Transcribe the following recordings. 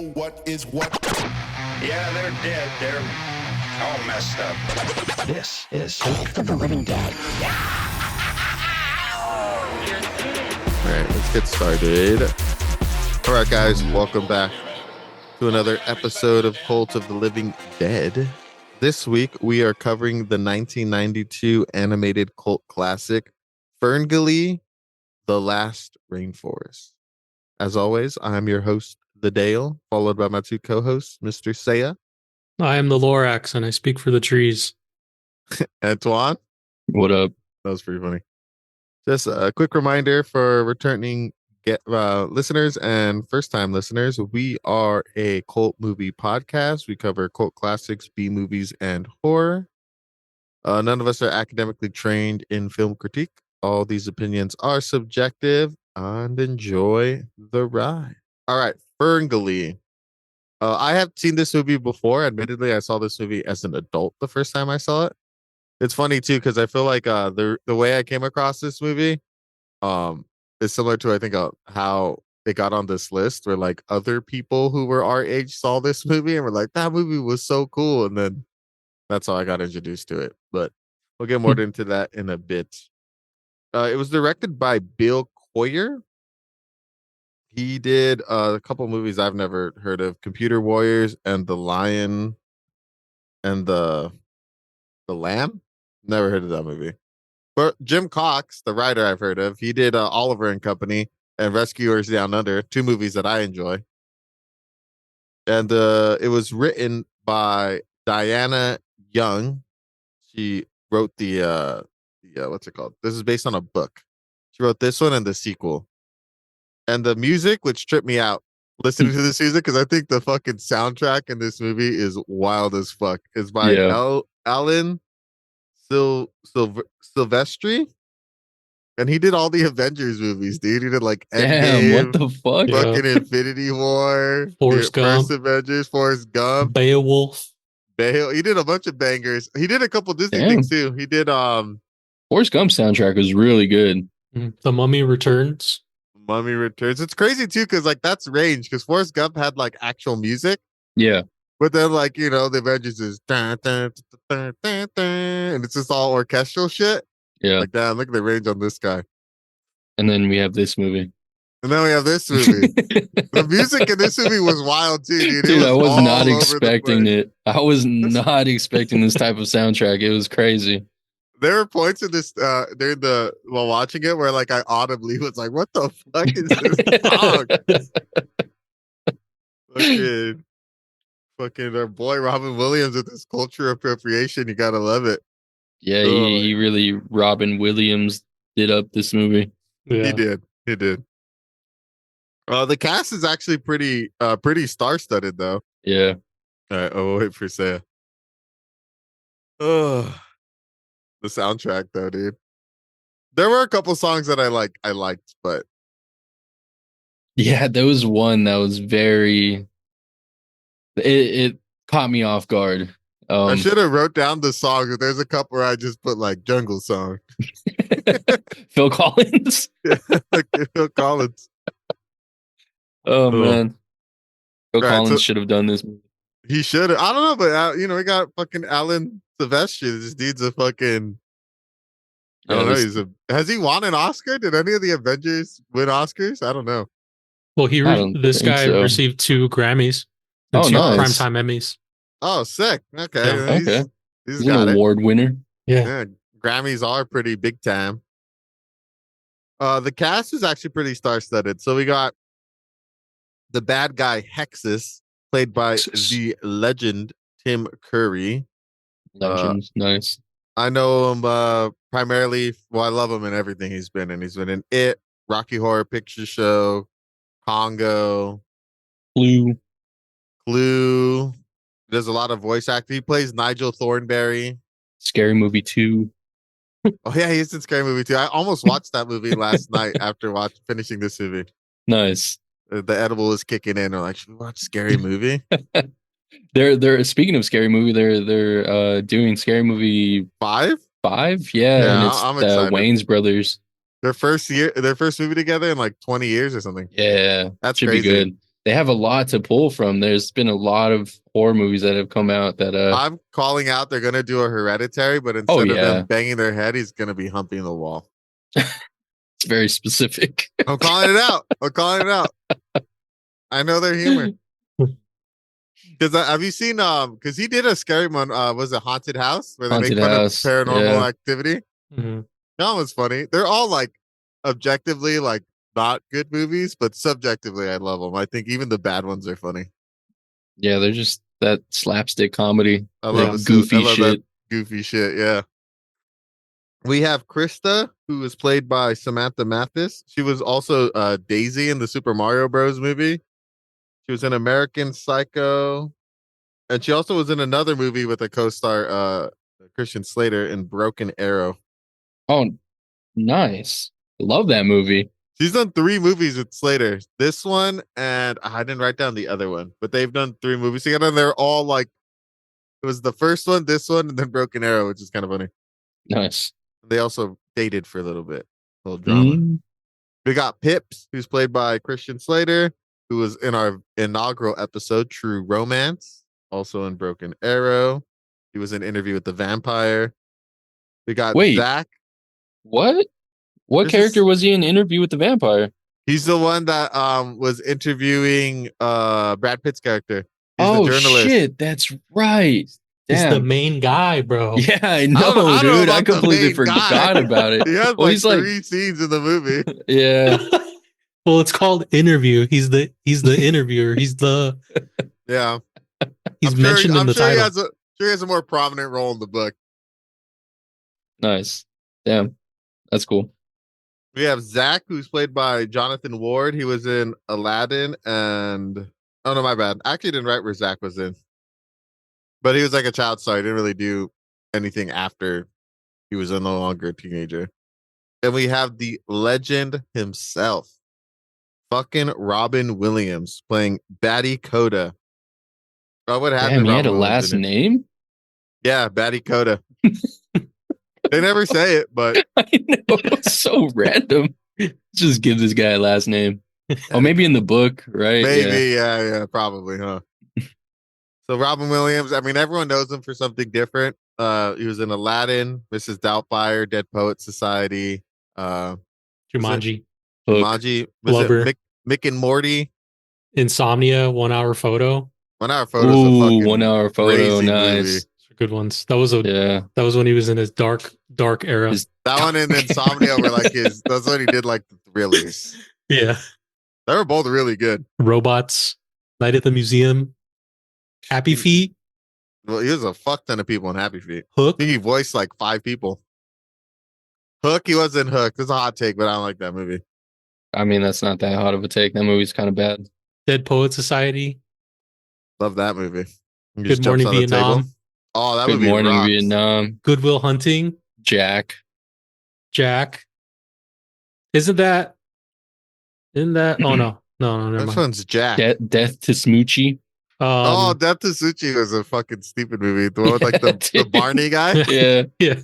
know what is what. Yeah, they're dead. They're all messed up. This is Host of the Living Dead. All right, let's get started. All right, guys, welcome back to another episode of Cult of the Living Dead. This week, we are covering the 1992 animated cult classic, FernGully, The Last Rainforest. As always, I'm your host, The Dale, followed by my two co-hosts, Mr. Saya. I am the Lorax, and I speak for the trees. And Twan. What up? That was pretty funny. Just a quick reminder for returning listeners and first-time listeners, we are a cult movie podcast. We cover cult classics, B-movies, and horror. None of us are academically trained in film critique. All these opinions are subjective, and enjoy the ride. All right, FernGully. I have seen this movie before. Admittedly, I saw this movie as an adult the first time I saw it. It's funny too because I feel like the way I came across this movie is similar to I think how it got on this list, where like other people who were our age saw this movie and were like, that movie was so cool, and then that's how I got introduced to it. But we'll get more into that in a bit. It was directed by Bill Coyer. He did a couple movies I've never heard of: Computer Warriors and The Lion and the Lamb. Never heard of that movie. But Jim Cox, the writer, I've heard of. He did Oliver and Company and Rescuers Down Under, two movies that I enjoy. And it was written by Diana Young. She wrote the what's it called? This is based on a book. She wrote this one and the sequel. And the music, which tripped me out listening to this music, because I think the fucking soundtrack in this movie is wild as fuck. It's by Alan Silvestri, and he did all the Avengers movies, dude. He did like Damn, what the fuck? Fucking Infinity War, Forrest Gump, First Avengers, Forrest Gump, Beowulf. He did a bunch of bangers. He did a couple Disney things too. He did Forrest Gump soundtrack was really good. The Mummy Returns. Mummy Returns. It's crazy too, because like that's range, because Forrest Gump had like actual music. Yeah. But then, like, you know, the Avengers is dun, dun, dun, dun, dun, and it's just all orchestral shit. Yeah. Like, damn, look at the range on this guy. And then we have this movie. And then we have this movie. The music in this movie was wild too, dude. Dude, I was not expecting it. I was not expecting this type of soundtrack. It was crazy. There were points in this while watching it where like I audibly was like, what the fuck is this song? Fucking our boy Robin Williams with this culture appropriation. You gotta love it. Yeah, he really Robin Williams did up this movie. Yeah. He did. The cast is actually pretty star-studded though. Yeah. All right, I'll wait for Saya. Oh, the soundtrack though, dude. There were a couple songs that I liked, but yeah, there was one that was very. It caught me off guard. I should have wrote down the songs, but there's a couple where I just put like jungle song. Phil Collins. Phil Collins. Oh man, Phil Right, Collins should have done this. He should have. I don't know, but we got fucking Alan Silvestri. This dude's a fucking. I don't know. Has he won an Oscar? Did any of the Avengers win Oscars? I don't know. Well, this guy received 2 Grammys and 2 nice. Primetime Emmys. Oh, sick. Okay. Yeah, okay. He's an got award winner. Yeah. Grammys are pretty big time. The cast is actually pretty star-studded. So we got the bad guy Hexxus, played by the legend Tim Curry. Legends, nice. I know him primarily. Well, I love him in everything he's been in. He's been in It, Rocky Horror Picture Show, Congo, Clue. There's a lot of voice acting. He plays Nigel Thornberry. Scary Movie 2. Oh yeah, he's in Scary Movie too. I almost watched that movie last night after finishing this movie. Nice. The edible was kicking in. We're like, should we watch Scary Movie? They're speaking of Scary Movie, they're doing Scary Movie 5. Yeah, and it's I'm excited. Wayne's brothers. Their first movie together in like 20 years or something. Yeah, That's should crazy. be good. they have a lot to pull from. There's been a lot of horror movies that have come out that I'm calling out they're gonna do a Hereditary, but Oh, instead of yeah. them banging their head, he's gonna be humping the wall. it's very specific. I'm calling it out. I'm calling it out. I know their humor. Because have you seen because he did a scary one, was it Haunted House, where they Haunted make fun House, of paranormal yeah. activity? Mhm. That one was funny. They're all like objectively like not good movies, but subjectively I love them. I think even the bad ones are funny. Yeah, they're just that slapstick comedy. I like love goofy I love shit. that goofy shit. Yeah. We have Krista, who was played by Samantha Mathis. She was also Daisy in the Super Mario Bros. Movie. She was in American Psycho, and she also was in another movie with a co-star, Christian Slater, in Broken Arrow. Oh, nice. Love that movie. She's done 3 movies with Slater. This one, and I didn't write down the other one, but they've done 3 movies together, and they're all like, it was the first one, this one, and then Broken Arrow, which is kind of funny. Nice. They also dated for a little bit. A little drama. We got Pips, who's played by Christian Slater, who was in our inaugural episode, True Romance, also in Broken Arrow. He was in Interview with the Vampire. We got Zach. What character was he in Interview with the Vampire? He's the one that was interviewing Brad Pitt's character. He's the journalist. Shit, that's right. Damn. He's the main guy, bro. Yeah, I know, dude. I completely forgot about it. He has like 3 scenes in the movie. Yeah. Well, it's called Interview. He's the interviewer. He's yeah. He's mentioned in the title. He has a more prominent role in the book. Nice. Damn. That's cool. We have Zach, who's played by Jonathan Ward. He was in Aladdin and oh no, my bad. I actually didn't write where Zach was in. But he was like a child star. He didn't really do anything after he was no longer a teenager. And we have the legend himself, fucking Robin Williams, playing Baddie Coda. Oh, what happened? Damn, he had a last name? Yeah, Baddie Coda. They never say it, but I know, it's so random. Just give this guy a last name. Oh, maybe in the book, right? Maybe, yeah, probably, huh? So Robin Williams, I mean, everyone knows him for something different. He was in Aladdin, Mrs. Doubtfire, Dead Poet Society, Jumanji. Jumanji. Blubber. Mick and Morty. Insomnia, 1 Hour Photo. 1 Hour Photo. Ooh, fucking 1 Hour Photo, nice. Movie. Good ones. That was when he was in his dark era. That one and Insomnia were like that's when he did like the thrillers. Yeah. They were both really good. Robots, Night at the Museum, Happy Feet. Well, he was a fuck ton of people in Happy Feet. Hook. I think he voiced like 5 people. Hook, he was in Hook. That's a hot take, but I don't like that movie. I mean, that's not that hot of a take. That movie's kind of bad. Dead Poet Society. Love that movie. Good Morning Vietnam. Oh, that Good movie Morning rocks. Vietnam. Good Will Hunting. Jack. Isn't that? Oh no, never This mind. one's Jack. Death to Smoochie. Death to Suchi was a fucking stupid movie. The one with like the Barney guy. Yeah. Yeah.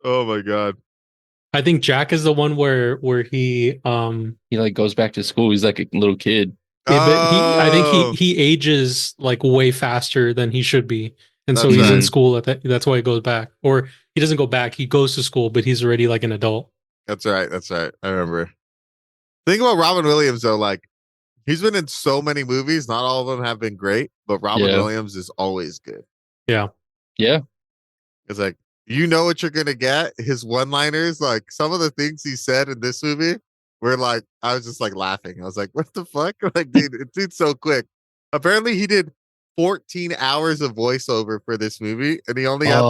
Oh my god. I think Jack is the one where he he like goes back to school. He's like a little kid. Yeah, but I think he ages like way faster than he should be. And so he's in school that's why he goes back. Or he doesn't go back, he goes to school, but he's already like an adult. That's right. I remember. Think about Robin Williams though, like he's been in so many movies. Not all of them have been great, but Robin Williams is always good. Yeah. Yeah. It's like, you know what you're gonna get. His one-liners, like some of the things he said in this movie were like, I was just like laughing. I was like, what the fuck? Like, dude's so quick. Apparently he did 14 hours of voiceover for this movie, and he only had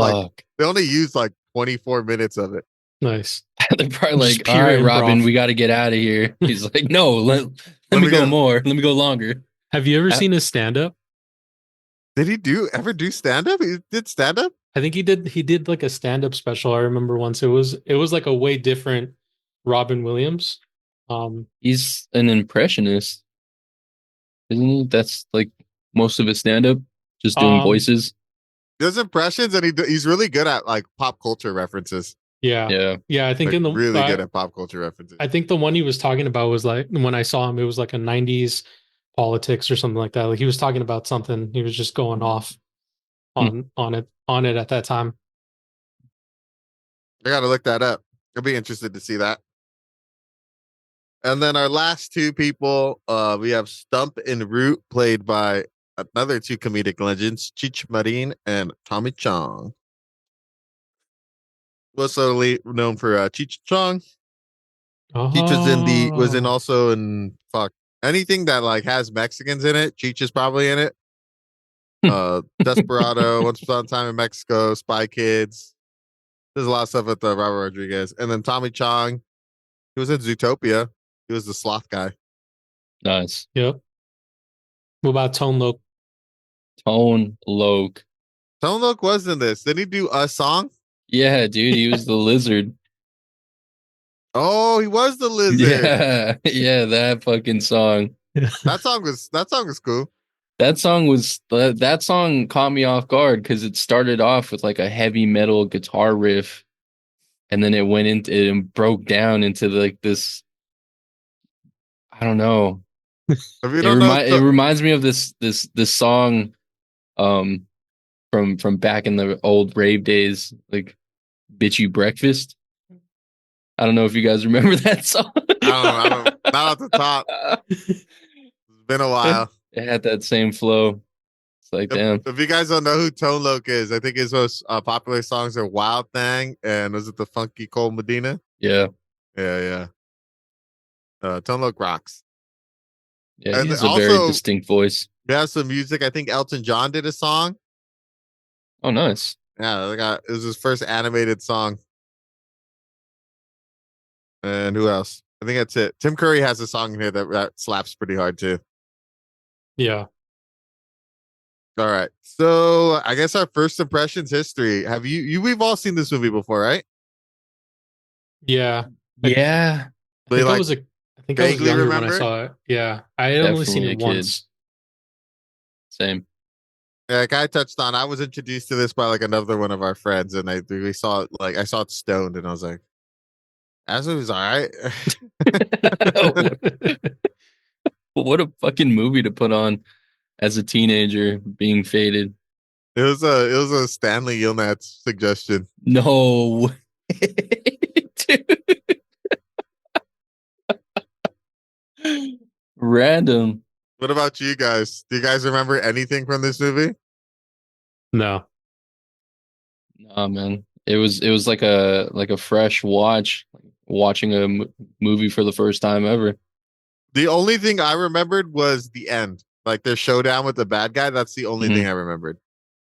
they only used like 24 minutes of it. Nice. They're probably like, all right, Robin, we got to get out of here. He's like, no, let me go more. Let me go longer. Have you ever seen his stand-up? Did he ever do stand-up? He did stand-up? I think he did like a stand-up special. I remember once. It was like a way different Robin Williams. He's an impressionist, isn't he? That's like most of his stand-up, just doing voices. He does impressions, and he's really good at like pop culture references. Yeah. I think like, really good at pop culture references. I think the one he was talking about was like when I saw him, it was like a 90s politics or something like that. Like he was talking about something. He was just going off on it at that time. I gotta look that up. I'll be interested to see that. And then our last two people, we have Stump and Root, played by another two comedic legends, Cheech Marin and Tommy Chong. Mostly known for Cheech Chong. Cheech was in also in anything that like has Mexicans in it. Cheech is probably in it. Desperado, Once Upon a Time in Mexico, Spy Kids. There's a lot of stuff with Robert Rodriguez. And then Tommy Chong, he was in Zootopia. He was the sloth guy. Nice. Yep. What about Tone Loc? Tone Loc. Tone Loc was in this. Didn't he do a song? Yeah, dude, he was the lizard. Oh, he was the lizard. Yeah, that fucking song. That song was cool. That song caught me off guard because it started off with like a heavy metal guitar riff, and then it broke down into like this. I don't know. It reminds me of this song, from back in the old rave days, like "Bitch You Breakfast." I don't know if you guys remember that song. I don't. Not at the top. It's been a while. It had that same flow. It's like, damn. If you guys don't know who Tone Loc is, I think his most popular songs are "Wild Thing" and was it the Funky Cole Medina? Yeah. Tone Loc rocks. Yeah, he has a very distinct voice. We have some music. I think Elton John did a song. Oh, nice. Yeah, it was his first animated song. And who else? I think that's it. Tim Curry has a song in here that slaps pretty hard too. Yeah. All right. So I guess our first impressions history. Have we've all seen this movie before, right? Yeah. Yeah. I think I was younger when I saw it. Yeah. I had only seen it once. Same. Yeah, like I touched on, I was introduced to this by like another one of our friends, and we saw it I saw it stoned, and I was like, "As it was all right." What a fucking movie to put on as a teenager, being faded. It was a Stanley Yelnats suggestion. No, dude. Random. What about you guys? Do you guys remember anything from this movie? No. Nah, man. It was like a fresh watching a movie for the first time ever. The only thing I remembered was the end, like their showdown with the bad guy. That's the only thing I remembered.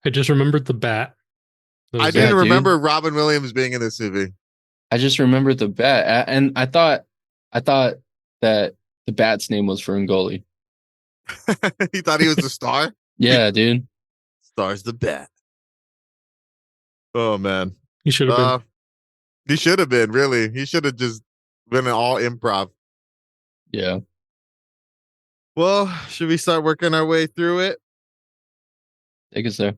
I just remembered the bat. I didn't remember Robin Williams being in this movie. I just remembered the bat, and I thought that the bat's name was FernGully. He thought he was the star. Yeah, dude. Star's the bat. Oh man, he should have been. He should have been, really. He should have just been an all improv. Yeah. Well, should we start working our way through it? Take us there.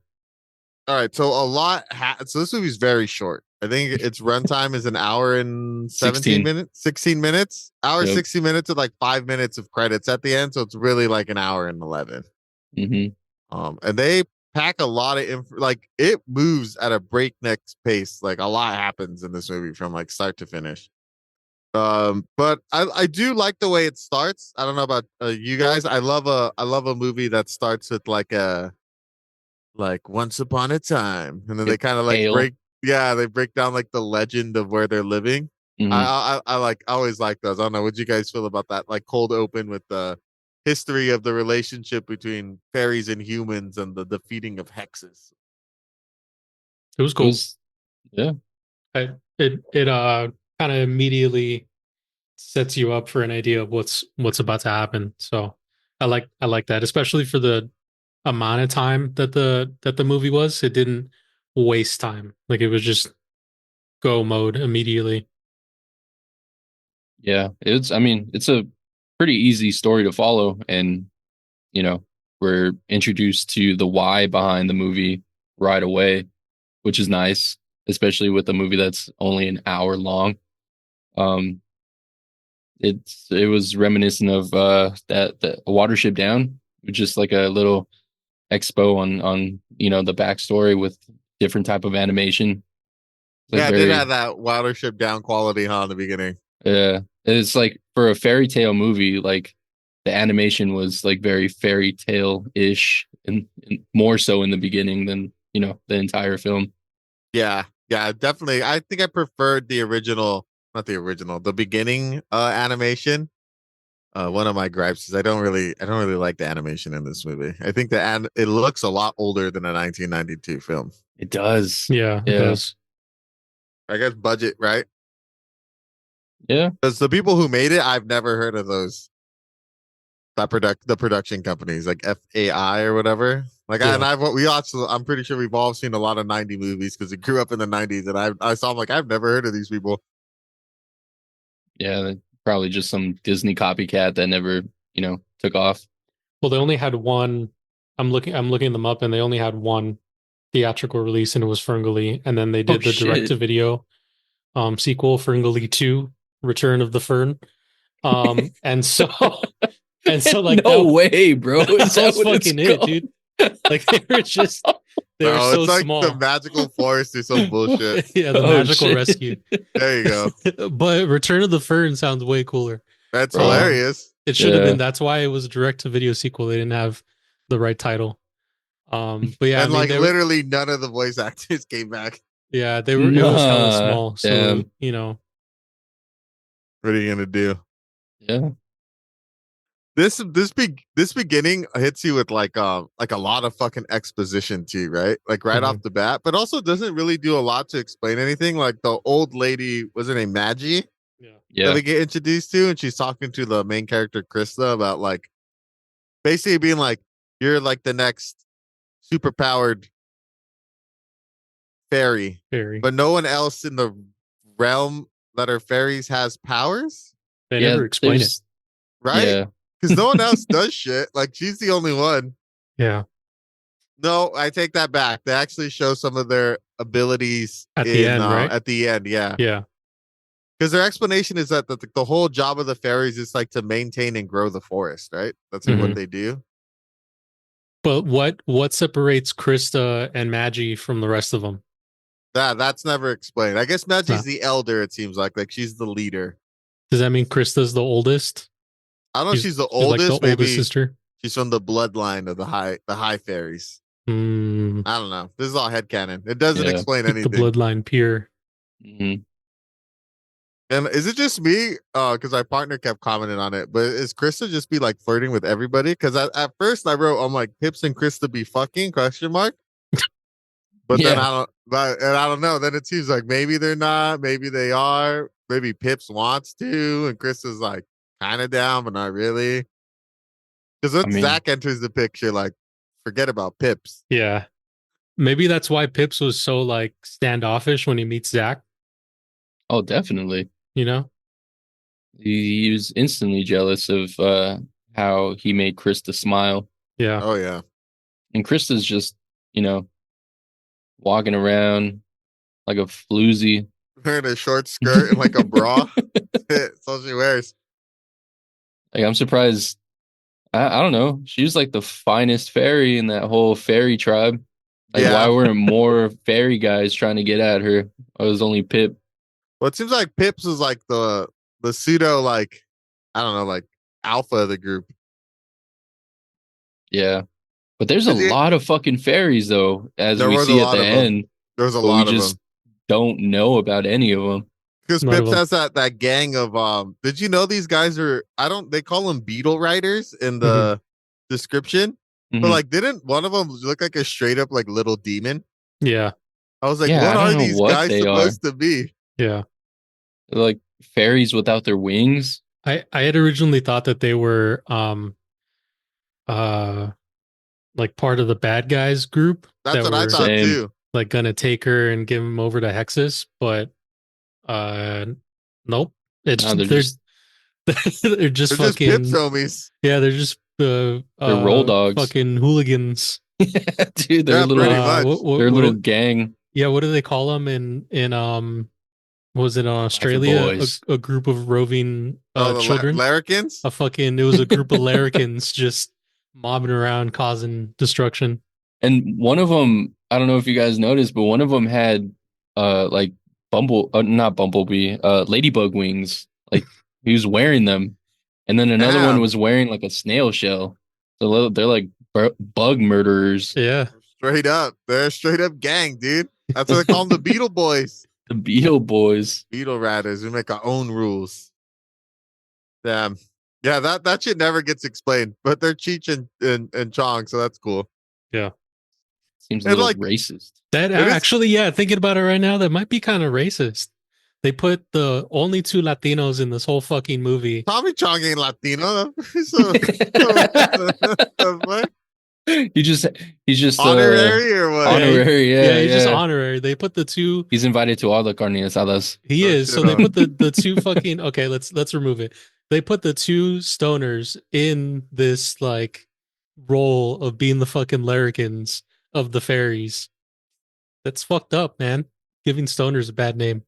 All right. So so this movie's very short. I think its runtime is an hour and 16 minutes. 16 minutes. Hour 60 minutes with like 5 minutes of credits at the end. So it's really like an hour and 11. Mm-hmm. And they pack a lot of like it moves at a breakneck pace. Like a lot happens in this movie from like start to finish. But I do like the way it starts. I don't know about you guys. I love a movie that starts with like once upon a time, and then they kind of like they break down like the legend of where they're living. Mm-hmm. I always like those. I don't know what you guys feel about that, like cold open with the history of the relationship between fairies and humans and the defeating of Hexxus. It was cool. Yeah. It kind of immediately sets you up for an idea of what's about to happen. So I like that, especially for the amount of time that the movie was. It didn't waste time. Like it was just go mode immediately. Yeah, it's a pretty easy story to follow, and we're introduced to the why behind the movie right away, which is nice, especially with a movie that's only an hour long. it was reminiscent of that Watership Down, which is like a little expo on the backstory with different type of animation. Like Yeah, it did very have that Watership Down quality, huh, in the beginning. yeah. It's like for a fairy tale movie, like the animation was like very fairy tale ish, and more so in the beginning than the entire film. Yeah, yeah, definitely. I think I preferred the original, not the original, the beginning animation. One of my gripes is I don't really like the animation in this movie. I think it looks a lot older than a 1992 film. It does. Yeah, it Yeah. does. I guess budget, right? Yeah. Because the people who made it, I've never heard of those. The production companies like FAI or whatever. Like Yeah. we also, I'm pretty sure we've all seen a lot of 90 movies because we grew up in the 90s, and I saw them like I've never heard of these people. Yeah. Probably just some Disney copycat that never, took off. Well, they only had one. I'm looking them up, and they only had one theatrical release, and it was FernGully. And then they did the shit. direct to video sequel, FernGully 2, Return of the Fern. And so like no way, bro. Is that that was what it's fucking it, called? dude. Like they were No, so it's like small. the magical forest or some bullshit. Yeah, the Oh, magical shit. rescue. There you go. But Return of the Fern sounds way cooler. That's Bro. hilarious. It should have Yeah. been. That's why it was a direct to video sequel. They didn't have the right title. But yeah, And I mean, like they were, literally none of the voice actors came back. yeah, they were. It was hella Nah, small. So damn. What are you gonna do? Yeah. This beginning hits you with like a lot of fucking exposition too, right? Like right off the bat, but also doesn't really do a lot to explain anything. Like the old lady, was her name Maggie? That Yeah. we get introduced to, and she's talking to the main character Krista about like basically being like, you're like the next super powered fairy, Very. but no one else in the realm that are fairies has powers, They never explain it. there's- right? Yeah. Because no one else does shit. Like she's the only one. Yeah. No, I take that back. They actually show some of their abilities At the end, right? At the end, yeah. Yeah. Because their explanation is that the whole job of the fairies is like to maintain and grow the forest, right? That's like what they do. But what separates Krista and Maggie from the rest of them? That's never explained. I guess Maggie's the elder. It seems like she's the leader. Does that mean Krista's the oldest? I don't know. She's the Like oldest. the Maybe oldest sister. she's from the bloodline of the high fairies. Mm, I don't know. This is all headcanon. It doesn't Yeah. explain the anything. bloodline pure. Mhm. And is it just me? Because my partner kept commenting on it. But is Krista just be like flirting with everybody? Because at first I wrote, I'm like, Pips and Krista be fucking ? But then Yeah. I don't know. Then it seems like maybe they're not. Maybe they are. Maybe Pips wants to, and Krista's like kind of down, but not really. Because once Zach enters the picture, like forget about Pips. Yeah. Maybe that's why Pips was so like standoffish when he meets Zach. Oh, definitely. You know? He was instantly jealous of how he made Krista smile. Yeah. Oh yeah. And Krista's just, walking around like a floozy. Wearing a short skirt and like a bra. That's all she wears. Like, I'm surprised. I don't know. She's like the finest fairy in that whole fairy tribe. Like, Yeah. why weren't more fairy guys trying to get at her? It was only Pip. Well, it seems like Pips is like the pseudo, like, I don't know, like alpha of the group. Yeah. But there's a Is it- lot of fucking fairies, though, as There we was a see at lot the of them. end. There's a But lot we of just them. don't know about any of them. Because None of Pips them. has that gang of did you know these guys are they call them beetle riders in the description? But Mhm. like didn't one of them look like a straight up like little demon? Yeah. I was like, Yeah, what I are don't know these what guys they supposed to be? Yeah. They're like fairies without their wings. I had originally thought that they were like part of the bad guys group That's that what I were thought Same. too. like gonna take her and give him over to Hexxus, but nope. It's No, they're they're just they're just They're just fucking Pips homies. yeah, they're just They're roll dogs. fucking hooligans. dude, they're Yeah, little pretty much. their little gang. Yeah, what do they call them in Was it in Australia? boys. A group of roving Oh, the children. Larrikins? It was a group of larrikins just mobbing around, causing destruction. And one of them, I don't know if you guys noticed, but one of them had like not bumblebee, ladybug wings. Like he was wearing them, and then another one Damn. was wearing like a snail shell. So they're like bug murderers. Yeah. Straight up. They're a straight up gang, dude. That's what they call them, the Beetle Boys. The Beetle Boys. Beetle Ratters. We make our own rules. Damn. Yeah, that shit never gets explained. But they're Cheech and Chong, so that's cool. Yeah. Seems a And, little like, racist. That It is- actually, yeah, thinking about it right now, that might be kind of racist. They put the only two Latinos in this whole fucking movie. Tommy Chong ain't Latino. What? He's just Honorary or what? honorary. Yeah, He's just honorary. They put the two. He's invited to all the carne asadas. He Oh, is. shit So they on. put the two fucking. Okay, let's remove it. They put the two stoners in this like role of being the fucking larrikins of the fairies. That's fucked up, man. Giving stoners a bad name.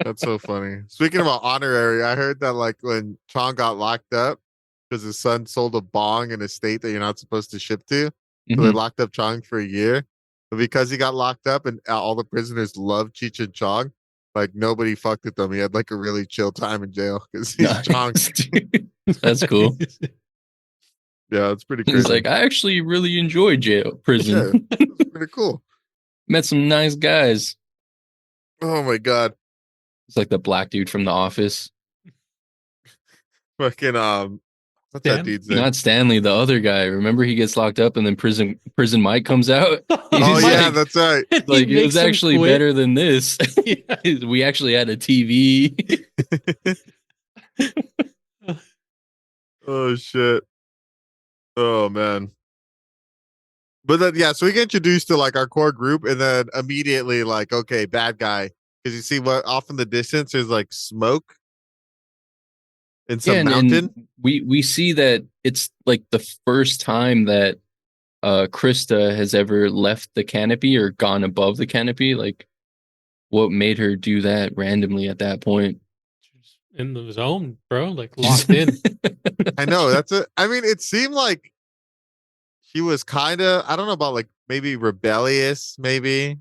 That's so funny. Speaking about honorary, I heard that like when Chong got locked up because his son sold a bong in a state that you're not supposed to ship to, so they Mhm. locked up Chong for a year. But because he got locked up and all the prisoners loved Cheech and Chong, like nobody fucked with them. He had like a really chill time in jail because he's Nice, Chong. dude. That's cool. Yeah, it's pretty crazy. He's like, I actually really enjoy prison. Yeah, it's pretty cool. Met some nice guys. Oh my god, It's like the black dude from The Office. fucking what's that Stan? dude's name? Not Stanley, the other guy. Remember he gets locked up and then prison Mike comes out? Oh He's yeah, like- that's right. Like He it makes was him actually quit. better than this. Yeah. We actually had a TV. Oh shit. Oh man. But then yeah, so we get introduced to like our core group, and then immediately like, okay, bad guy. Because you see what off in the distance there's like smoke in some Yeah, mountain. and we see that it's like the first time that Krista has ever left the canopy or gone above the canopy. Like what made her do that randomly at that point? In the zone, bro, like locked in. I know, that's it. I mean, it seemed like she was kind of, I don't know about like maybe rebellious, maybe.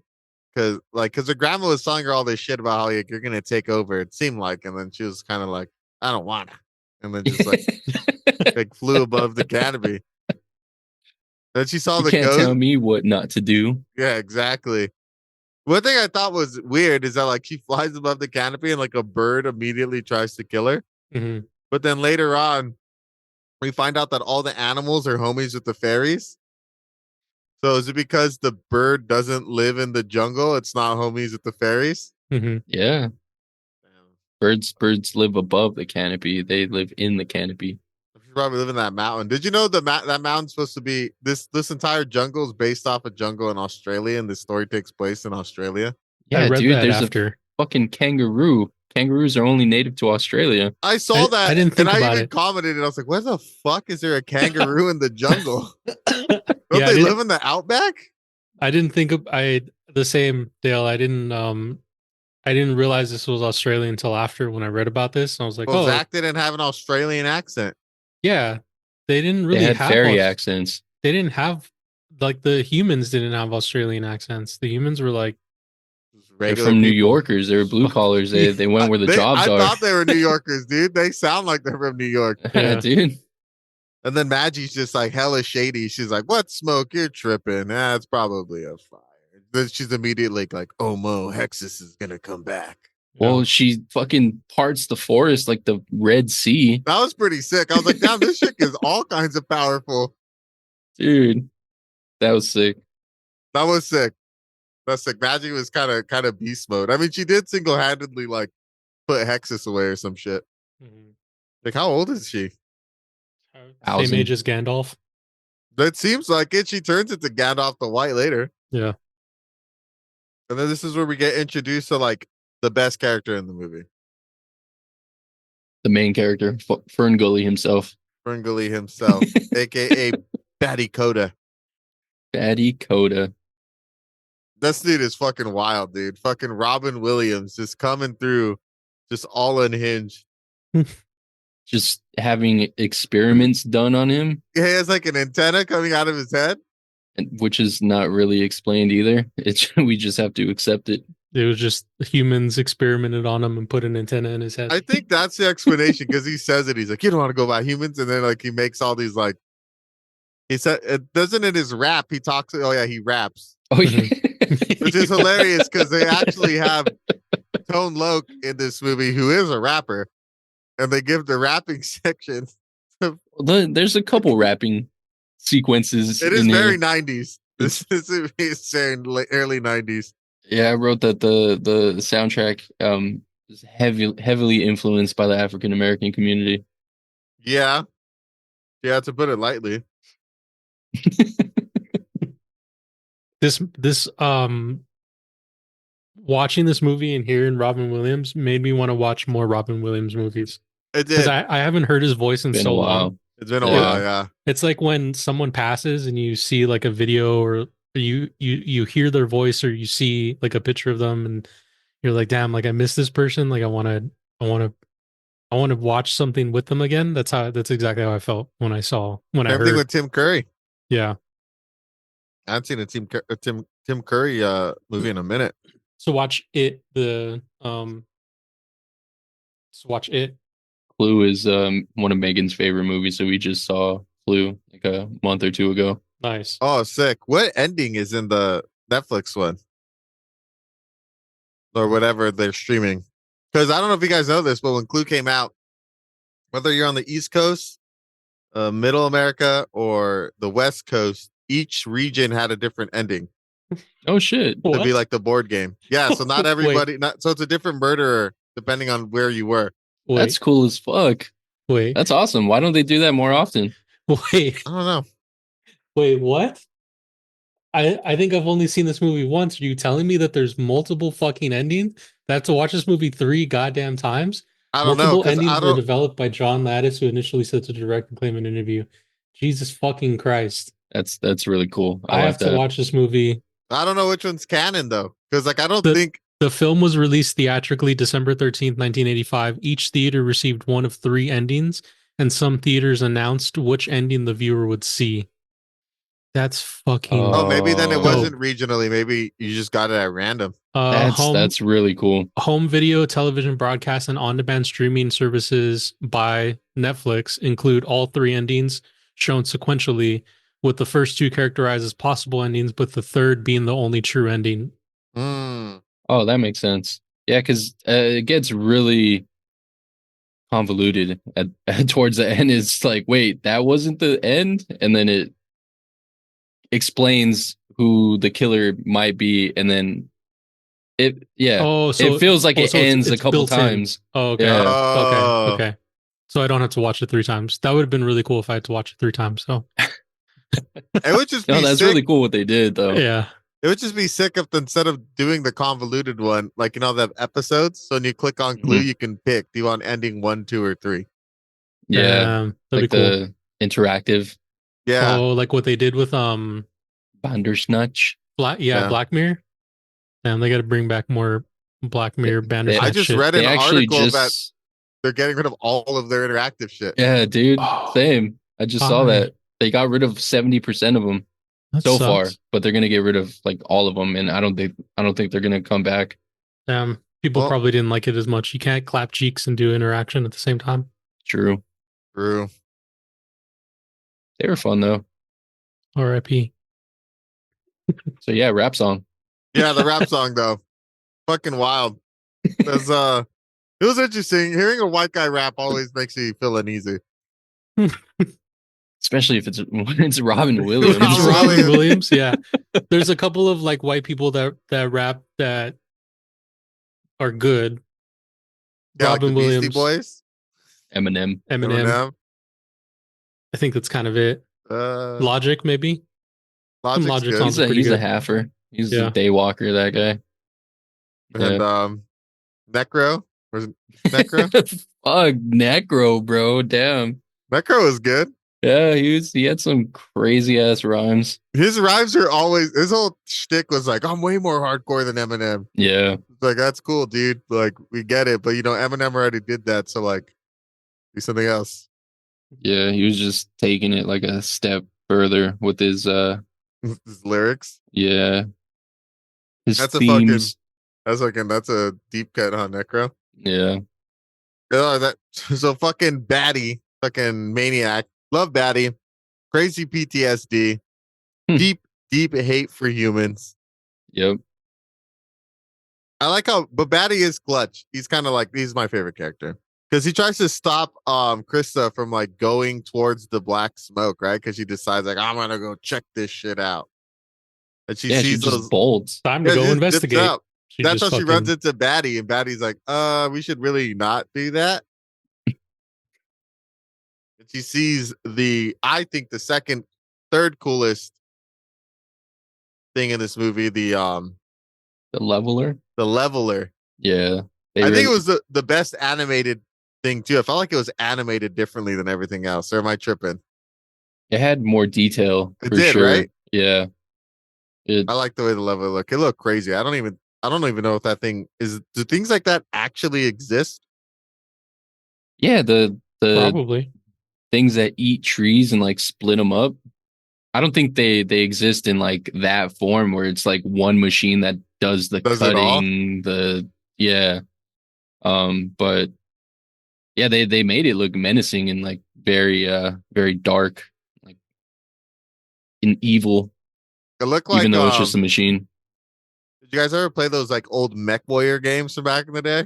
Cause her grandma was telling her all this shit about how like, you're gonna take over. It seemed like, and then she was kind of like, I don't wanna, and then just like flew above the canopy. Then she saw You the can't ghost. tell me what not to do. Yeah, exactly. One thing I thought was weird is that like she flies above the canopy and like a bird immediately tries to kill her. Mhm. But then later on, we find out that all the animals are homies with the fairies. So is it because the bird doesn't live in the jungle? It's not homies with the fairies? Mhm. Yeah. Birds live above the canopy. They live in the canopy. You probably live in that mountain. Did you know that mountain's supposed to be this entire jungle is based off a jungle in Australia, and this story takes place in Australia? Yeah, I read dude, that there's after. a fucking kangaroo. Kangaroos are only native to Australia. I saw I that, didn't think and I about even it. commented, and I was like, "Where the fuck is there a kangaroo in the jungle? Don't Yeah, they live in the outback?" I didn't think of the same, Dale. I didn't realize this was Australian until after when I read about this. I was like, Well, oh, Zach didn't have an Australian accent. yeah. They didn't really They had have fairy accents. They didn't have like the humans didn't have Australian accents. The humans were like, Just They're regular from New people. Yorkers. They're blue collars. They went where the jobs I are. thought they were New Yorkers, dude. They sound like they're from New York. Yeah. Dude. And then Maggie's just like hella shady. She's like, "What smoke? You're tripping. It's probably a fire." Then she's immediately like, "Oh Mo, Hexxus is gonna come back." Well, she fucking parts the forest like the Red Sea. That was pretty sick. I was like, "Damn, this chick is all kinds of powerful." Dude, that was sick. That was sick. That's sick. Maggie was kind of beast mode. I mean, she did single handedly like put Hexxus away or some shit. Mhm. Like, how old is she? Same 1,000. age as Gandalf. That seems like it. She turns into Gandalf the White later. Yeah. And then this is where we get introduced to like the best character in the movie, The main character, FernGully himself. FernGully himself, aka Batty Coda. Batty Coda. This dude is fucking wild, dude. Fucking Robin Williams just coming through, just all unhinged. Just having experiments done on him, He has like an antenna coming out of his head. which is not really explained either. It's we just have to accept it. It was just humans experimented on him and put an antenna in his head. I think that's the explanation because he says it. He's like, you don't want to go by humans, and then like he makes all these like. He said, it doesn't in his rap. He talks. Oh yeah, he raps, Oh yeah, which is hilarious because they actually have Tone Loc in this movie, who is a rapper, and they give the rapping section. There's a couple rapping sequences. It is in very here. 90s. This is saying early 90s. Yeah, I wrote that the soundtrack is heavily influenced by the African American community. Yeah. Yeah, to put it lightly. This watching this movie and hearing Robin Williams made me want to watch more Robin Williams movies. It Because did. I haven't heard his voice in Been so a while. long. It's been a Yeah. while, yeah. It's like when someone passes and you see like a video or you hear their voice or you see like a picture of them and you're like, damn, like I miss this person. Like I want to watch something with them again. That's exactly how I felt when I Same heard. thing with Tim Curry. Yeah. I haven't seen a Tim Curry movie in a minute. So watch it. So watch it. Clue is one of Megan's favorite movies, so we just saw Clue like a month or two ago. Nice. Oh, sick. What ending is in the Netflix one? Or whatever they're streaming. Because I don't know if you guys know this, but when Clue came out, whether you're on the East Coast, Middle America, or the West Coast, each region had a different ending. Oh shit! To What? be like the board game. Yeah, so not Wait. everybody, so it's a different murderer depending on where you were. That's cool as fuck. Wait. That's awesome. Why don't they do that more often? Wait. I don't know. Wait. What? I think I've only seen this movie once. Are you telling me that there's multiple fucking endings? I have to watch this movie 3 goddamn times? I don't know. Multiple 'Cause endings I were don't, developed by John Lattis, who initially said to direct and claim an interview. Jesus fucking Christ. That's really cool. I like have to that. watch this movie. I don't know which one's canon though. Because like I don't The- think The film was released theatrically December 13th, 1985. Each theater received one of 3 endings, and some theaters announced which ending the viewer would see. That's fucking maybe then it Oh. wasn't regionally. Maybe you just got it at random. That's really cool. home video, television broadcast, and on-demand streaming services by Netflix include all 3 endings shown sequentially, with the first 2 characterized as possible endings, but the third being the only true ending. Mm. Oh, that makes sense. Yeah, because it gets really convoluted towards the end. It's like, wait, that wasn't the end, and then it explains who the killer might be, and then it feels like it ends a couple built in. times. Oh, okay. Yeah. Oh. Okay. So I don't have to watch it 3 times. That would have been really cool if I had to watch it 3 times. So It would just be No, that's sick. really cool what they did though. yeah. It would just be sick if instead of doing the convoluted one, like they have episodes. So when you click on Clue, you can pick. Do you want ending 1, 2, or 3? Yeah, That'd like be cool. the interactive Yeah. Oh, like what they did with Bandersnatch. Yeah. Black Mirror. And they got to bring back more Black Mirror Bandersnatch I just shit. read an They actually article that just they're getting rid of all of their interactive shit. yeah, dude, Oh, same. I just saw why? that they got rid of 70% of them That so far, sucks. but they're gonna get rid of like all of them, and I don't think they're gonna come back. People Well- probably didn't like it as much. You can't clap cheeks and do interaction at the same time. True, True. they were fun though. R.I.P. So yeah, rap song. Yeah, the rap song though, fucking wild. Because it was interesting. Hearing a white guy rap always makes you feel uneasy. Especially if it's when it's Robin Williams. It's Oh, Robin Williams. Williams. Yeah, there's a couple of like white people that rap that are good. Yeah, like Robin the Beastie Williams, Boys, Eminem. Eminem. Eminem, I think that's kind of it. Logic, maybe. Logic's Logic good. sounds pretty He's a good. halfer. He's Yeah. a day walker. That guy. And Necro was it Necro. Fuck Necro, bro. Damn. Necro was good. Yeah, he had some crazy ass rhymes. His rhymes are always his whole shtick was like, I'm way more hardcore than Eminem. Yeah. It's like, that's cool, dude. Like, we get it, but Eminem already did that, so like, do something else. Yeah, he was just taking it like a step further with his His lyrics. yeah, his That's a themes. that's a deep cut on Necro. Yeah. Oh, that so fucking Baddie, fucking maniac. Love Baddie. Crazy PTSD. Deep, deep hate for humans. Yep. I like how, but Baddie is clutch. He's kind of like, he's my favorite character because he tries to stop Krista from like going towards the black smoke, right? Because she decides like, I'm gonna go check this shit out, and she Yeah, she sees just those. bolts. Time to Yeah, go just dips investigate. out. She That's just how she runs fucking into Baddie, and Baddie's like, we should really not do that. And she sees I think the third coolest thing in this movie, The leveler. the leveler. Yeah. They I think it really was the best animated thing too. I felt like it was animated differently than everything else. Or am I tripping? it had more detail It for did, sure. right? Yeah. It I like the way the leveler looked. It looked crazy. I don't even know if that thing is. Do things like that actually exist? yeah, the probably. things that eat trees and like split them up. I don't think they exist in like that form where it's like one machine that does the Does it all? cutting, yeah. But yeah, they made it look menacing and like very dark, like and evil, It looked even like though it's just a machine. Did you guys ever play those like old Mech Warrior games from back in the day?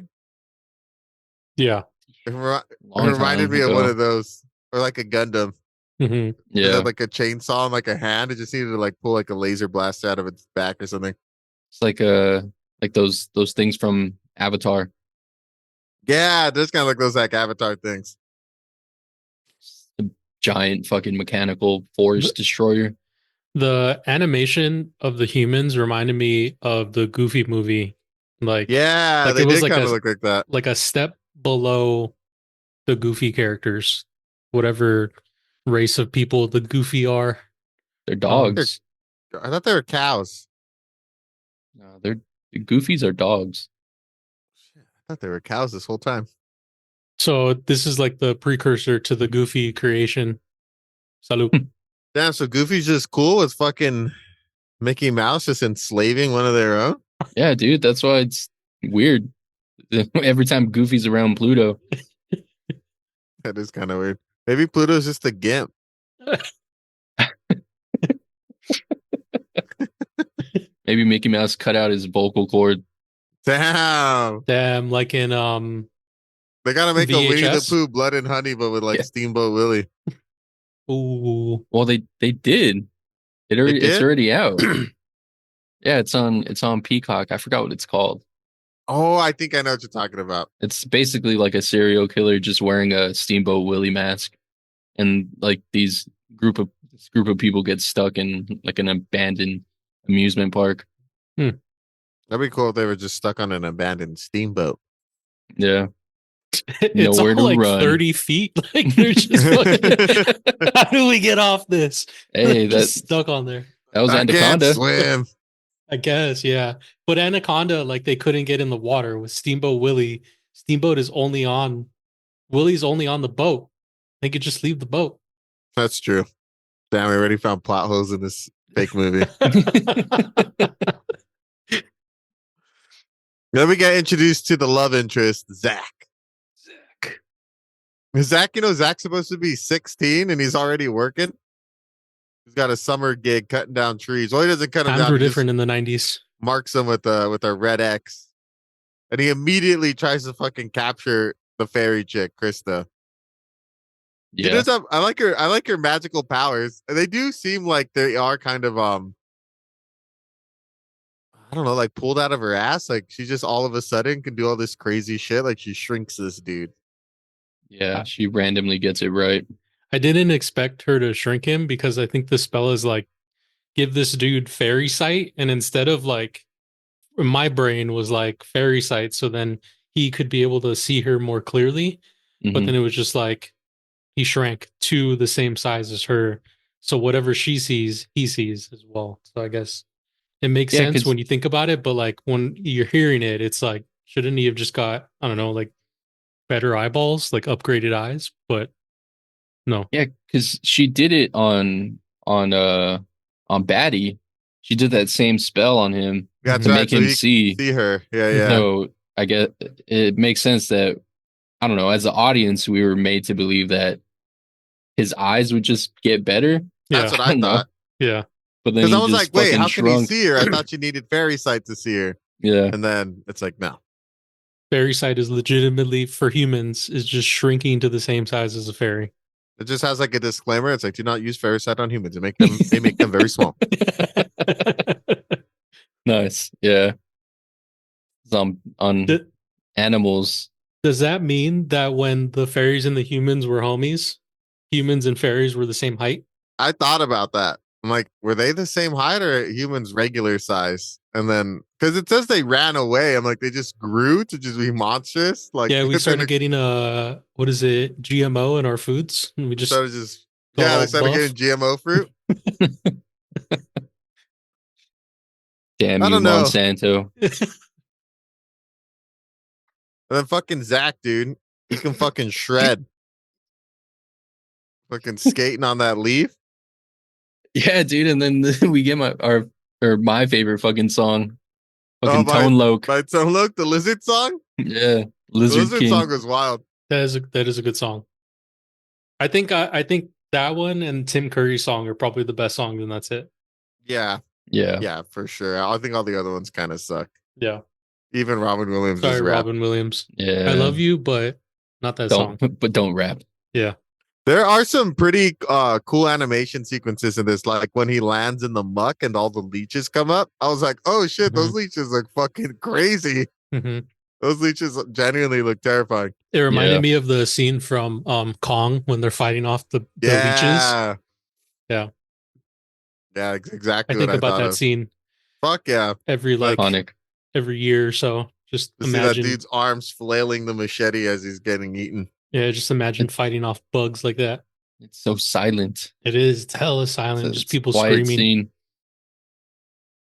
Yeah. It Long reminded time me of one ago. of those, or like a Gundam. hmm It Yeah. had like a chainsaw and like a hand. It just needed to like pull like a laser blast out of its back or something. It's like those things from Avatar. Yeah, this kind of like those like Avatar things. The giant fucking mechanical force The, destroyer. the animation of the humans reminded me of the Goofy movie. Yeah, Like it they was did kind of look like that. like a step below the Goofy characters, whatever race of people the Goofy are. They're Um, dogs. I thought they were cows. No, they're the Goofies are dogs. Shit, I thought they were cows this whole time. so this is like the precursor to the Goofy creation. Salud. Damn, so Goofy's just cool with fucking Mickey Mouse just enslaving one of their own? Yeah, dude, that's why it's weird. Every time Goofy's around Pluto, That is kind of weird. Maybe Pluto's just a gimp. maybe Mickey Mouse cut out his vocal cord. Damn. Damn, like in They gotta make a Winnie the VHS. Pooh Blood and Honey, but with like Yeah. Steamboat Willie. Ooh. Well, they did. They It's did? already out. Yeah, it's on Peacock. I forgot what it's called. Oh, I think I know what you're talking about. It's basically like a serial killer just wearing a Steamboat Willie mask, and like this group of people get stuck in like an abandoned amusement park. That'd be cool if they were just stuck on an abandoned steamboat. Yeah, It's nowhere all to like run. 30 feet. Like they're just fucking, how do we get off this? Hey, They're just stuck on there. that was I can't Anaconda. swim. I guess, yeah. But Anaconda, like they couldn't get in the water with Steamboat Willie. Steamboat is only on Willie's only on the boat. They could just leave the boat. That's true. Damn, we already found plot holes in this fake movie. Then we get introduced to the love interest, Zach. Zach, Zach's supposed to be 16 and he's already working. He's got a summer gig cutting down trees. Well, he doesn't cut them Times down. were He just different in the 90s. marks them with a red X. And he immediately tries to fucking capture the fairy chick, Krista. She Yeah, does have, I like her magical powers. And they do seem like they are kind of I don't know, like pulled out of her ass. Like she just all of a sudden can do all this crazy shit. Like she shrinks this dude. yeah. She randomly gets it right. I didn't expect her to shrink him because I think the spell is like give this dude fairy sight, and instead of like my brain was like fairy sight, so then he could be able to see her more clearly. But Mhm. then it was just like he shrank to the same size as her. So whatever she sees, he sees as well. So I guess it makes Yeah, sense because when you think about it, but like when you're hearing it, it's like, shouldn't he have just got, I don't know, like better eyeballs, like upgraded eyes? But no. she did it on Batty. She did that same spell on him That's to right. make So him you can see. see her. Yeah, yeah. So I guess it makes sense that, I don't know, as an audience, we were made to believe that his eyes would just get better. Yeah. That's what I I don't know. thought. Yeah. But then Because I he was like, just wait, fucking how can he shrunk. see her? I thought you needed fairy sight to see her. Yeah. And then it's like, no. Fairy sight is legitimately for humans is just shrinking to the same size as a fairy. It just has like a disclaimer. It's like, do not use fairy sight on humans. They make them very small. Nice. Yeah. It's on Th- animals. Does that mean that when the fairies and the humans were homies, humans and fairies were the same height? I thought about that. I'm like, were they the same height or humans regular size? And then because it says they ran away, I'm like, they just grew to just be monstrous. Like, Yeah, we then started getting what is it, GMO in our foods, and we just started just got yeah, they all started buff. getting GMO fruit. Damn I you, don't know. Monsanto. And then fucking Zach, dude, he can fucking shred. Fucking skating on that leaf. Yeah, dude. And then we get my favorite fucking song. Oh, Fucking Tone Loc. by Tone Loc, the lizard song. Yeah. The Lizard lizard King. song was wild. That is a good song. I think that one and Tim Curry's song are probably the best songs, and that's it. Yeah, Yeah. yeah, for sure. I think all the other ones kind of suck. Yeah. Even Robin Williams Sorry, is rap. Robin Williams. Yeah. I love you, but not that song. Don't rap. Yeah. There are some pretty cool animation sequences in this, like when he lands in the muck and all the leeches come up. I was like, oh shit, those leeches look fucking crazy. Mm-hmm. Those leeches genuinely look terrifying. It reminded Yeah. me of the scene from Kong when they're fighting off the leeches. Yeah. Yeah. Yeah, exactly I what think I about thought that of. scene Fuck yeah. every Iconic. every year or so. Just To see that imagine, dude's arms flailing the machete as he's getting eaten. yeah, just imagine fighting off bugs like that. It's so silent. It is. It's hella silent. It's Just people a quiet screaming. scene.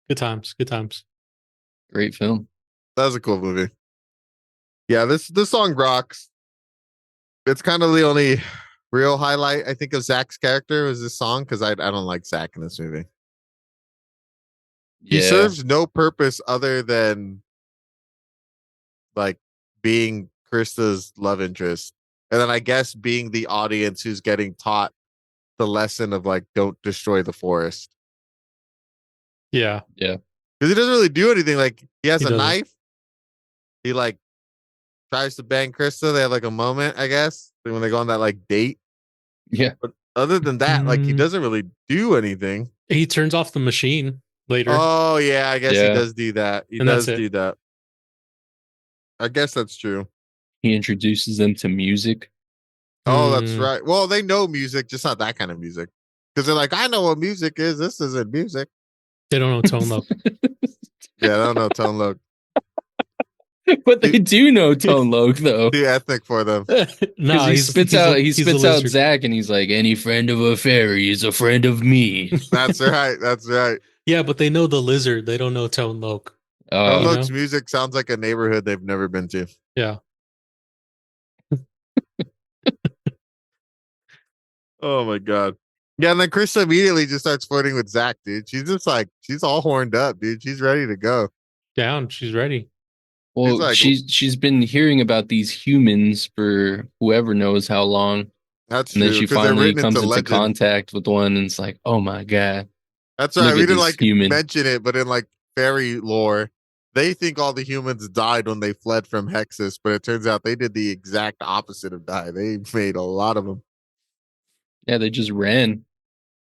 Good times. Good times. Great film. That was a cool movie. Yeah, this song rocks. It's kind of the only real highlight I think of Zach's character was this song because I don't like Zach in this movie. He Yeah. serves no purpose other than like being Krista's love interest. And then I guess being the audience who's getting taught the lesson of like, don't destroy the forest. Yeah. Yeah. Because he doesn't really do anything. Like he has He a doesn't. knife. He like tries to bang Krista. They have like a moment, I guess, when they go on that like date. Yeah. But other than that, like he Mm. doesn't really do anything. He turns off the machine later. Oh yeah, I guess he Yeah. does do that. He And does that's it. do that. I guess that's true. He introduces them to music. Oh, that's Mm. right. Well, they know music, just not that kind of music. Because they're like, I know what music is. This isn't music. They don't know tone loc. Yeah, I don't know Tone Loc. But they do know Tone Loc though. Too ethnic for them. No, Because he spits he's a out lizard. Zach and he's like, any friend of a fairy is a friend of me. That's right. That's right. Yeah, but they know the lizard. They don't know tone loc. Tone You Loc's know? music sounds like a neighborhood they've never been to. Yeah. Oh my god. Yeah, and then Krista immediately just starts flirting with Zach, dude. She's just like, she's all horned up, dude. She's ready to go. Down. She's ready. Well, He's like- she's been hearing about these humans for whoever knows how long. That's And true. then she 'cause they're finally written comes into legend. contact with one and it's like, oh my God. That's Look right. at We didn't this like human. mention it, but in like fairy lore, they think all the humans died when they fled from Hexxus, but it turns out they did the exact opposite of die. They made a lot of them. Yeah, they just ran.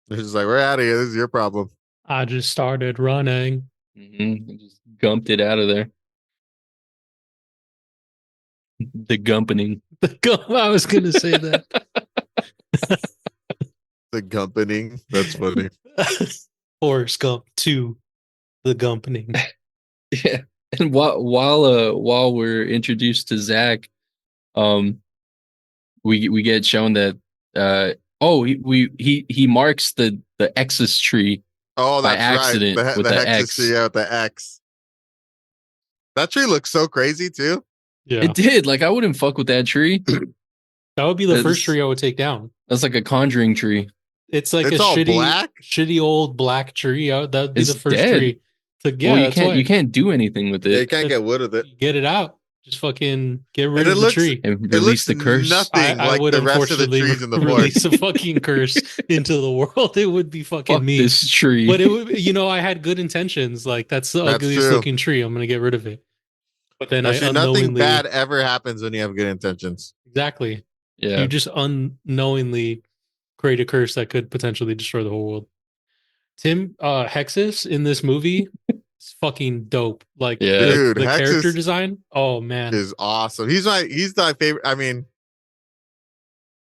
They're just like, we're out of here. This is your problem. I just started running. They just gumped it out of there. The gumpening. I was going to say that. The gumpening. That's funny. Forrest Gump to the Gumpening. Yeah. And while we're introduced to Zach, we get shown that He marks the Hexxus tree Oh, by that's accident right. with The the Hexxus X. tree, yeah, with the X. That tree looks so crazy too. Yeah, It did. Like I wouldn't fuck with that tree. that would be the first That's, tree I would take down. that's like a conjuring tree. It's like It's a all shitty, black? shitty old black tree. That would be It's the first dead. tree. Yeah, Well, that's why you can't do anything with Yeah, you it can't get wood with it. get it out. Just fucking get rid And of the tree. and it release looks the curse. nothing I like would the rest of the unfortunately trees in the release forest. a fucking curse into the world. It would be fucking Fuck me. this tree. But it would, I had good intentions. Like that's the That's ugliest true. looking tree. I'm gonna get rid of it. But then I Actually, unknowingly, nothing bad ever happens when you have good intentions. exactly, Yeah. you just unknowingly create a curse that could potentially destroy the whole world. Hexxus in this movie is fucking dope. Like Yeah. Dude, the character Hexxus design. Oh man, is awesome. He's my favorite. I mean,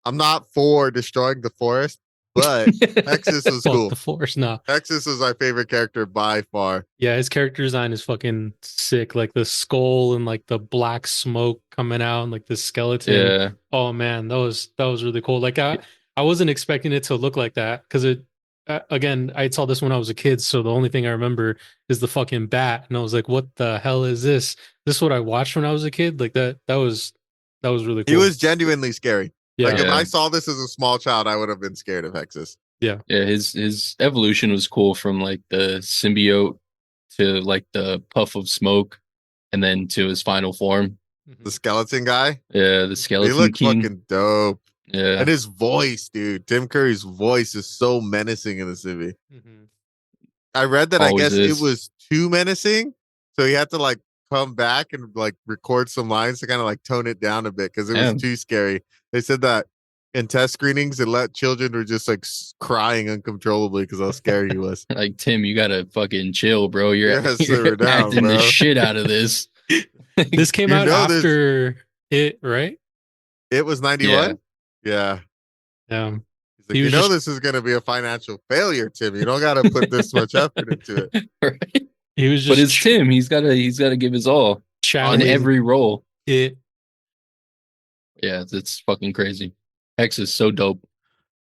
I'm not for destroying the forest, but Hexxus was fuck cool. the force. Nah, Hexxus is my favorite character by far. yeah, his character design is fucking sick. Like the skull and like the black smoke coming out and like the skeleton. Yeah. Oh man, that was really cool. Like I wasn't expecting it to look like that because it again I saw this when I was a kid, so the only thing I remember is the fucking bat, and I was like, "What the hell is this? This is what I watched when I was a kid." Like that was really cool. He was genuinely scary. Yeah, Like if Yeah. I saw this as a small child, I would have been scared of Hexxus. Yeah, his evolution was cool from like the symbiote to like the puff of smoke and then to his final form. The skeleton guy, Yeah, the he skeleton looked king. fucking dope. Yeah. And his voice, dude. Tim Curry's voice is so menacing in this movie. Mhm. I read that I Always guess is. it was too menacing, so he had to like come back and like record some lines to kind of like tone it down a bit because it was Damn. too scary. They said that in test screenings, it let children were just like crying uncontrollably because how scary he was. Like Tim, you gotta fucking chill, bro. You're, Yeah, you're simmer down, acting the bro. shit out of this. This came You out know this- after it, right? It was 91. Yeah. Yeah. He's like, He you was know just- this is going to be a financial failure, Tim. You don't got to put this much effort into it. Right? He was just But it's Tim. He's gotta give his all in channeling every role. it. Yeah, it's fucking crazy. Hex is so dope.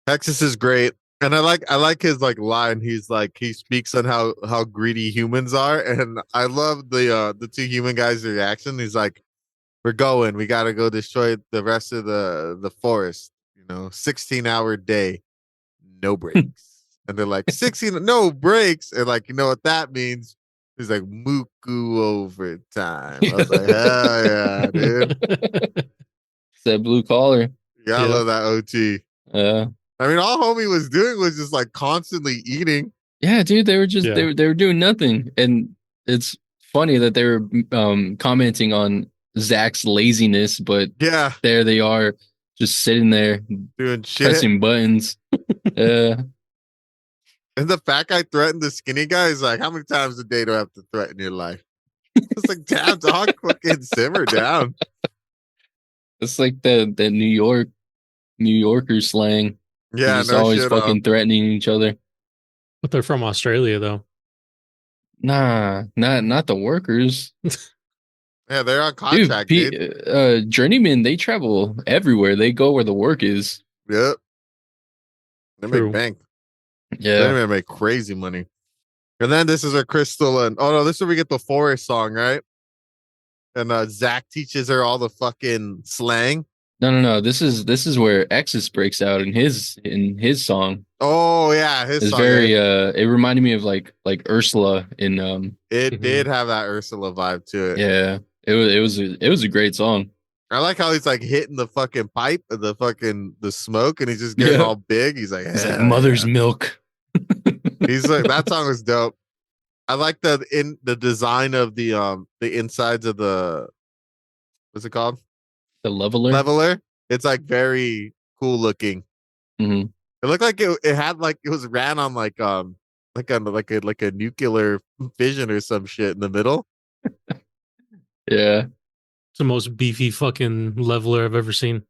Hexxus is great. And I like his like line. He's like he speaks on how greedy humans are, and I love the two human guys' reaction. He's like, "We're going. We got to go destroy the rest of the forest. 16-hour day, no breaks." And they're like, 16 no breaks, and like you know what that means? He's like Muku overtime. I was like, hell yeah, dude. It's that blue collar. Yeah, I Yeah. love that OT. I mean, all homie was doing was just like constantly eating. Yeah, dude, they were just Yeah. they were doing nothing, and it's funny that they were commenting on Zach's laziness, but Yeah, there they are, just sitting there doing shit. pressing buttons. Uh, And the fat guy threatened the skinny guy. He's like, how many times a day do I have to threaten your life? It's like, damn, dog, fucking simmer down. it's like the New Yorker slang. Yeah, They're just no always shit. fucking threatening each other. But they're from Australia though. Nah, not the workers. Yeah, they're on contract, dude. Journeymen, they travel everywhere. They go where the work is. Yep. They True. make bank. Yeah. They make crazy money. And then this is where Crystal and this is where we get the forest song, right? And Zach teaches her all the fucking slang. No. This is where Hexxus breaks out in his song. Oh yeah, his It's song. very it reminded me of like Ursula in It Mhm. did have that Ursula vibe to it. yeah. It was a great song. I like how he's like hitting the fucking pipe, the smoke, and he's just getting Yeah. all big. He's like, It's like "Hell mother's yeah." milk. He's like, that song was dope. I like the design of the insides of the what's it called? The leveler. Leveler. It's like very cool looking. Mhm. It looked like it had like it was ran on like a nuclear fission or some shit in the middle. Yeah. It's the most beefy fucking leveler I've ever seen.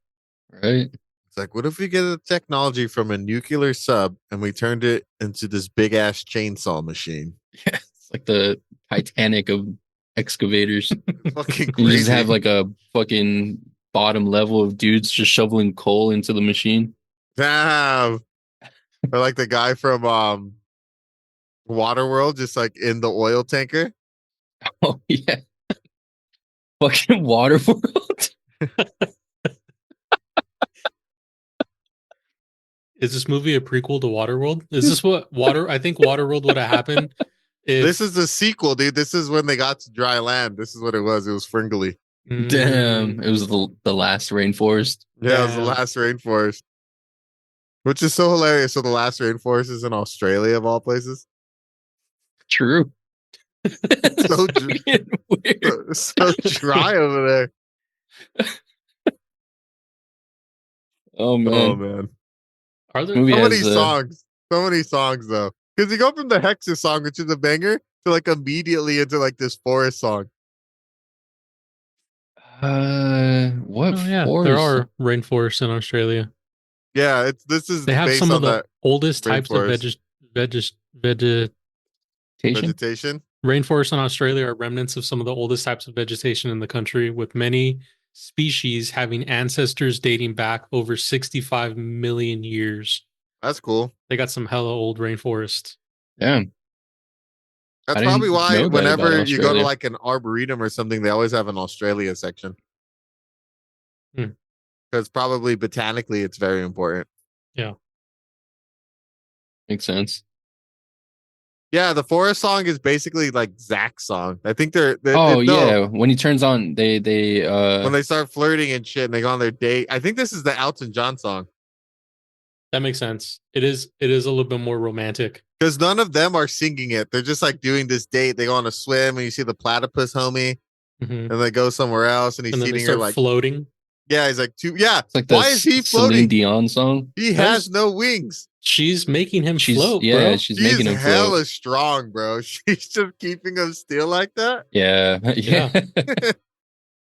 Right. It's like, what if we get the technology from a nuclear sub and we turned it into this big ass chainsaw machine? Yeah. It's like the Titanic of excavators. Fucking You crazy. just have like a fucking bottom level of dudes just shoveling coal into the machine. Damn. Or like the guy from Waterworld, just like in the oil tanker. Oh yeah, fucking Waterworld. Is this movie a prequel to Waterworld? Is this what I think Waterworld would have happened if This is the sequel, dude. This is when they got to dry land. This is what it was. It was FernGully. Damn, it was the last rainforest. Yeah, it was the Damn. Last Rainforest. Which is so hilarious. So the Last Rainforest is in Australia of all places. True. So, Weird. so dry over there. Oh man. Oh man. Are there Movie So many has, songs. So many songs though. Because you go from the Hexxus song, which is a banger, to like immediately into like this forest song. what Oh yeah, forest? there are rainforests in Australia. Yeah, this is They have based some of on the that oldest types of rainforest. Vegetation. rainforests in Australia are remnants of some of the oldest types of vegetation in the country, with many species having ancestors dating back over 65 million years. That's cool. They got some hella old rainforests. Damn. That's I probably didn't why know that whenever about you go to Australia. like an arboretum or something, they always have an Australia section. Hmm. Because probably botanically it's very important. Makes sense. Yeah, the forest song is basically like Zach's song. I think Oh no, yeah, when he turns on, they when they start flirting and shit and they go on their date. I think this is the Elton John song. That makes sense. It is a little bit more romantic. Because none of them are singing it. They're just like doing this date. They go on a swim and you see the platypus homie Mhm. and they go somewhere else and he's And then they seating her start like, floating. yeah, he's like, yeah. it's like the Why is he Celine floating? Dion song. He has no wings. She's making him She's float, yeah, bro. she's She's making him hella float. strong, bro. She's just keeping him still like that. Yeah, yeah. I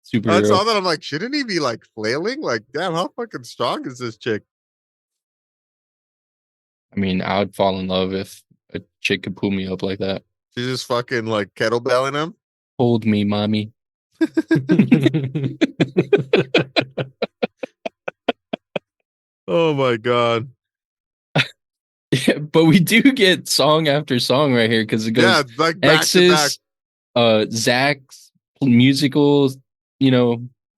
Superhero. saw that. I'm like, shouldn't he be like flailing? Like, damn, how fucking strong is this chick? I mean, I would fall in love if a chick could pull me up like that. She's just fucking like kettlebelling him. Hold me, mommy. Oh my god. Yeah, but we do get song after song right here because it goes Yeah, like back to back. Hexxus, Zach's musical,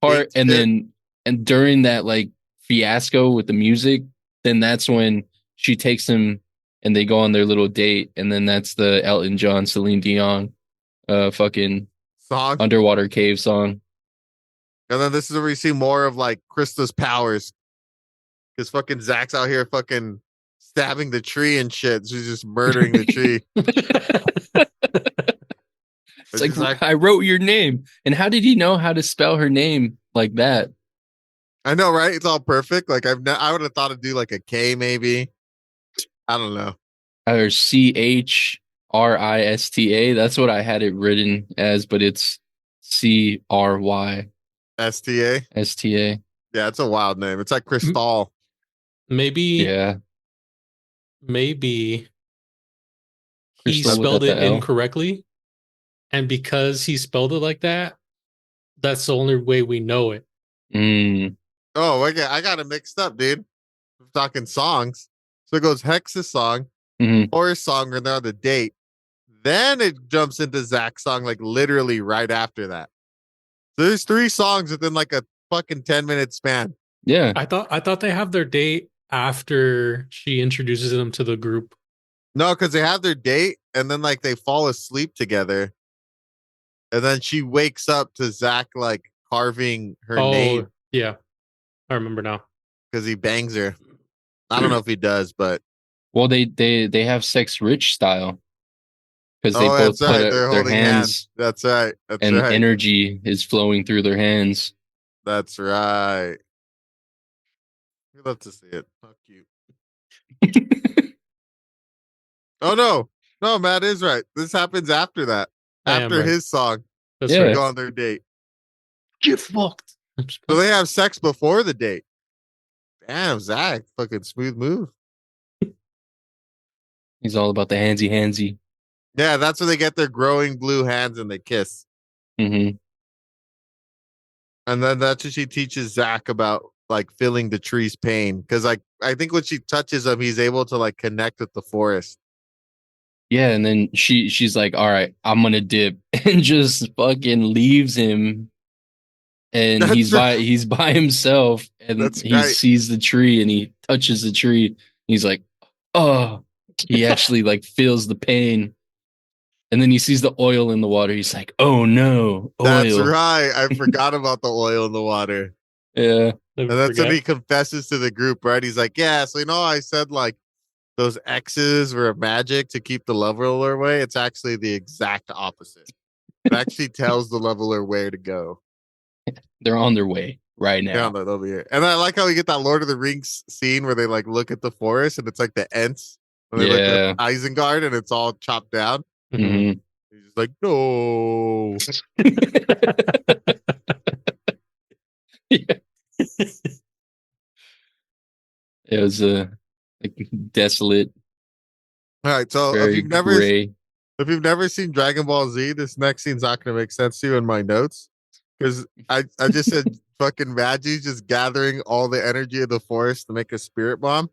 part, Date shit. and during that like fiasco with the music, then that's when she takes him and they go on their little date, and then that's the Elton John, Celine Dion, fucking Song. underwater cave song. And then this is where we see more of like Krista's powers. Because fucking Zach's out here fucking stabbing the tree and shit. She's just murdering the tree. It's like, I wrote your name. And how did he know how to spell her name like that? I know, right? It's all perfect. Like I would have thought it'd do like a K maybe. I don't know. Or CHRISTA. That's what I had it written as, but it's CRYSTA. STA. Yeah, it's a wild name. It's like Crystal. Maybe Yeah. he Crystal spelled without it the L. incorrectly. And because he spelled it like that, that's the only way we know it. Oh, okay. I got it mixed up, dude. I'm talking songs. So it goes Hexxus song, Forest song, and they're on the date. Then it jumps into Zach's song, like literally right after that. So there's 3 songs within like a fucking 10-minute span. Yeah. I thought they have their date after she introduces them to the group. No, because they have their date and then like they fall asleep together. And then she wakes up to Zach like carving her name Yeah. I remember now. because he bangs her. I don't know if he does, but Well, they have sex rich style because they both that's put right. They're their holding hands, That's right. That's and right. energy is flowing through their hands. That's right. We love to see it. How cute. Oh no, Matt is right. This happens after that. I am After right. his song, That's Yeah. they right. go on their date. Get fucked. So they have sex before the date. Damn, Zach, fucking smooth move. He's all about the handsy. Yeah, that's where they get their growing blue hands and they kiss. Mm-hmm. And then that's what she teaches Zach about like feeling the tree's pain because like I think when she touches him, he's able to like connect with the forest. Yeah, and then she's like, "All right, I'm gonna dip," and just fucking leaves him, and That's right. he's by himself, and That's he right. sees the tree, and he touches the tree. He's like, "Oh," he actually like feels the pain, and then he sees the oil in the water. He's like, "Oh no, That's oil!" right. I forgot about the oil in the water. Yeah, And Never that's when forget. he confesses to the group, right? He's like, yeah, so I said like those X's were magic to keep the leveler away. It's actually the exact opposite. It actually tells the leveler where to go. they're on their way right Yeah, now. over here. And I like how we get that Lord of the Rings scene where they like look at the forest and it's like the Ents when they look at Yeah. Isengard and it's all chopped down. Mhm. Mhm. He's just like, no. Yeah. It was like desolate, All right. So very gray. if you've never seen Dragon Ball Z, this next scene's not gonna make sense to you in my notes. Because I just said fucking Magi's just gathering all the energy of the forest to make a spirit bomb.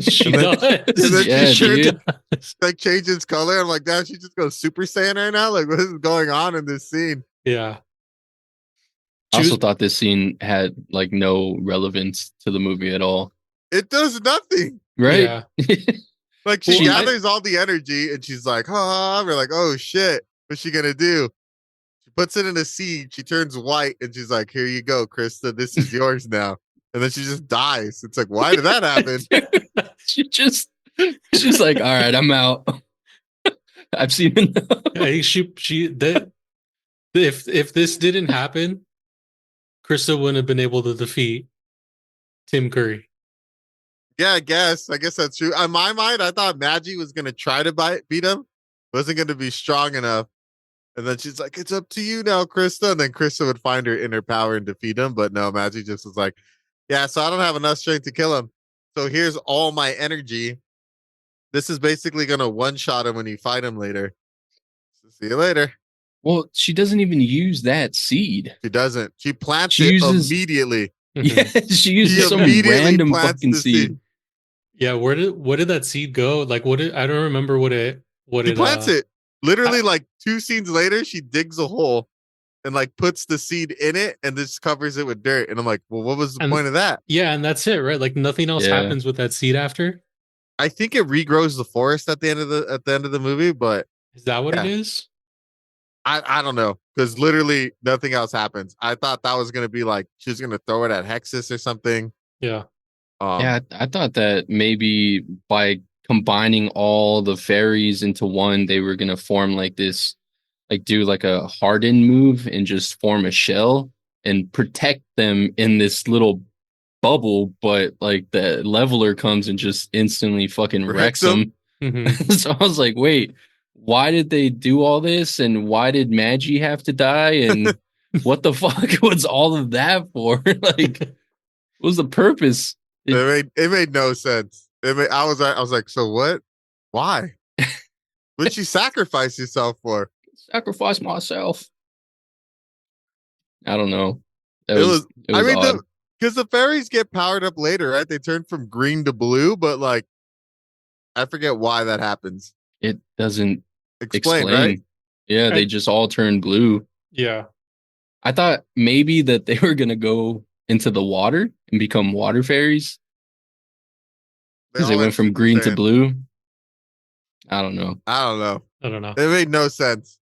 She And then, does. and then Yeah, she sure dude. does. like changes color. I'm like, damn, she just goes Super Saiyan right now. Like, what is going on in this scene? Yeah. I She also was, thought this scene had like no relevance to the movie at all. It does nothing. Right? yeah. Like she Well, gathers all the energy and she's like, huh. We're like, oh shit, what's she gonna do? She puts it in a seed. She turns white and she's like, here you go, Krista. This is yours now. And then she just dies. It's like, why did that happen? She's like, all right, I'm out. I've seen enough. yeah, she that if this didn't happen, Krista wouldn't have been able to defeat Tim Curry. Yeah, I guess. I guess that's true. On my mind, I thought Maggie was gonna try to beat him, wasn't gonna be strong enough. And then she's like, it's up to you now, Krista. And then Krista would find her inner power and defeat him. But no, Maggie just was like, yeah, so I don't have enough strength to kill him. So here's all my energy. This is basically gonna one-shot him when you fight him later. So see you later. Well, she doesn't even use that seed. She doesn't. She plants She it uses immediately. Yeah, she She uses some immediately random plants fucking the seed. seed. Yeah, what did that seed go? Like I don't remember what She it plants it. Literally, like 2 scenes later, she digs a hole and like puts the seed in it and just covers it with dirt. And I'm like, well, what was the and point of that? yeah, and that's it, right? Like nothing else Yeah. happens with that seed after. I think it regrows the forest at the end of the movie, but Is that what it Yeah. is? I don't know because literally nothing else happens. I thought that was gonna be like she was gonna throw it at Hexxus or something. Yeah. Yeah, I thought that maybe by combining all the fairies into one, they were gonna form like this, like do like a harden move and just form a shell and protect them in this little bubble. But like the leveler comes and just instantly fucking wrecks Wrecks 'em. them. Mhm. So I was like, wait, why did they do all this? And why did Maggie have to die? And what the fuck was all of that for? Like, what was the purpose? It made no sense. I was like, so what? Why? What'd you sacrifice yourself for? Sacrifice myself. I don't know. It was It was odd. because the fairies get powered up later, right? They turn from green to blue, but like I forget why that happens. It doesn't Explain, explain. right? Yeah, they I- just all turn blue. Yeah. I thought maybe that they were gonna go into the water and become water fairies because they all went went from Super green to Saiyan. blue. I don't know. I don't know. I don't know. It made no sense.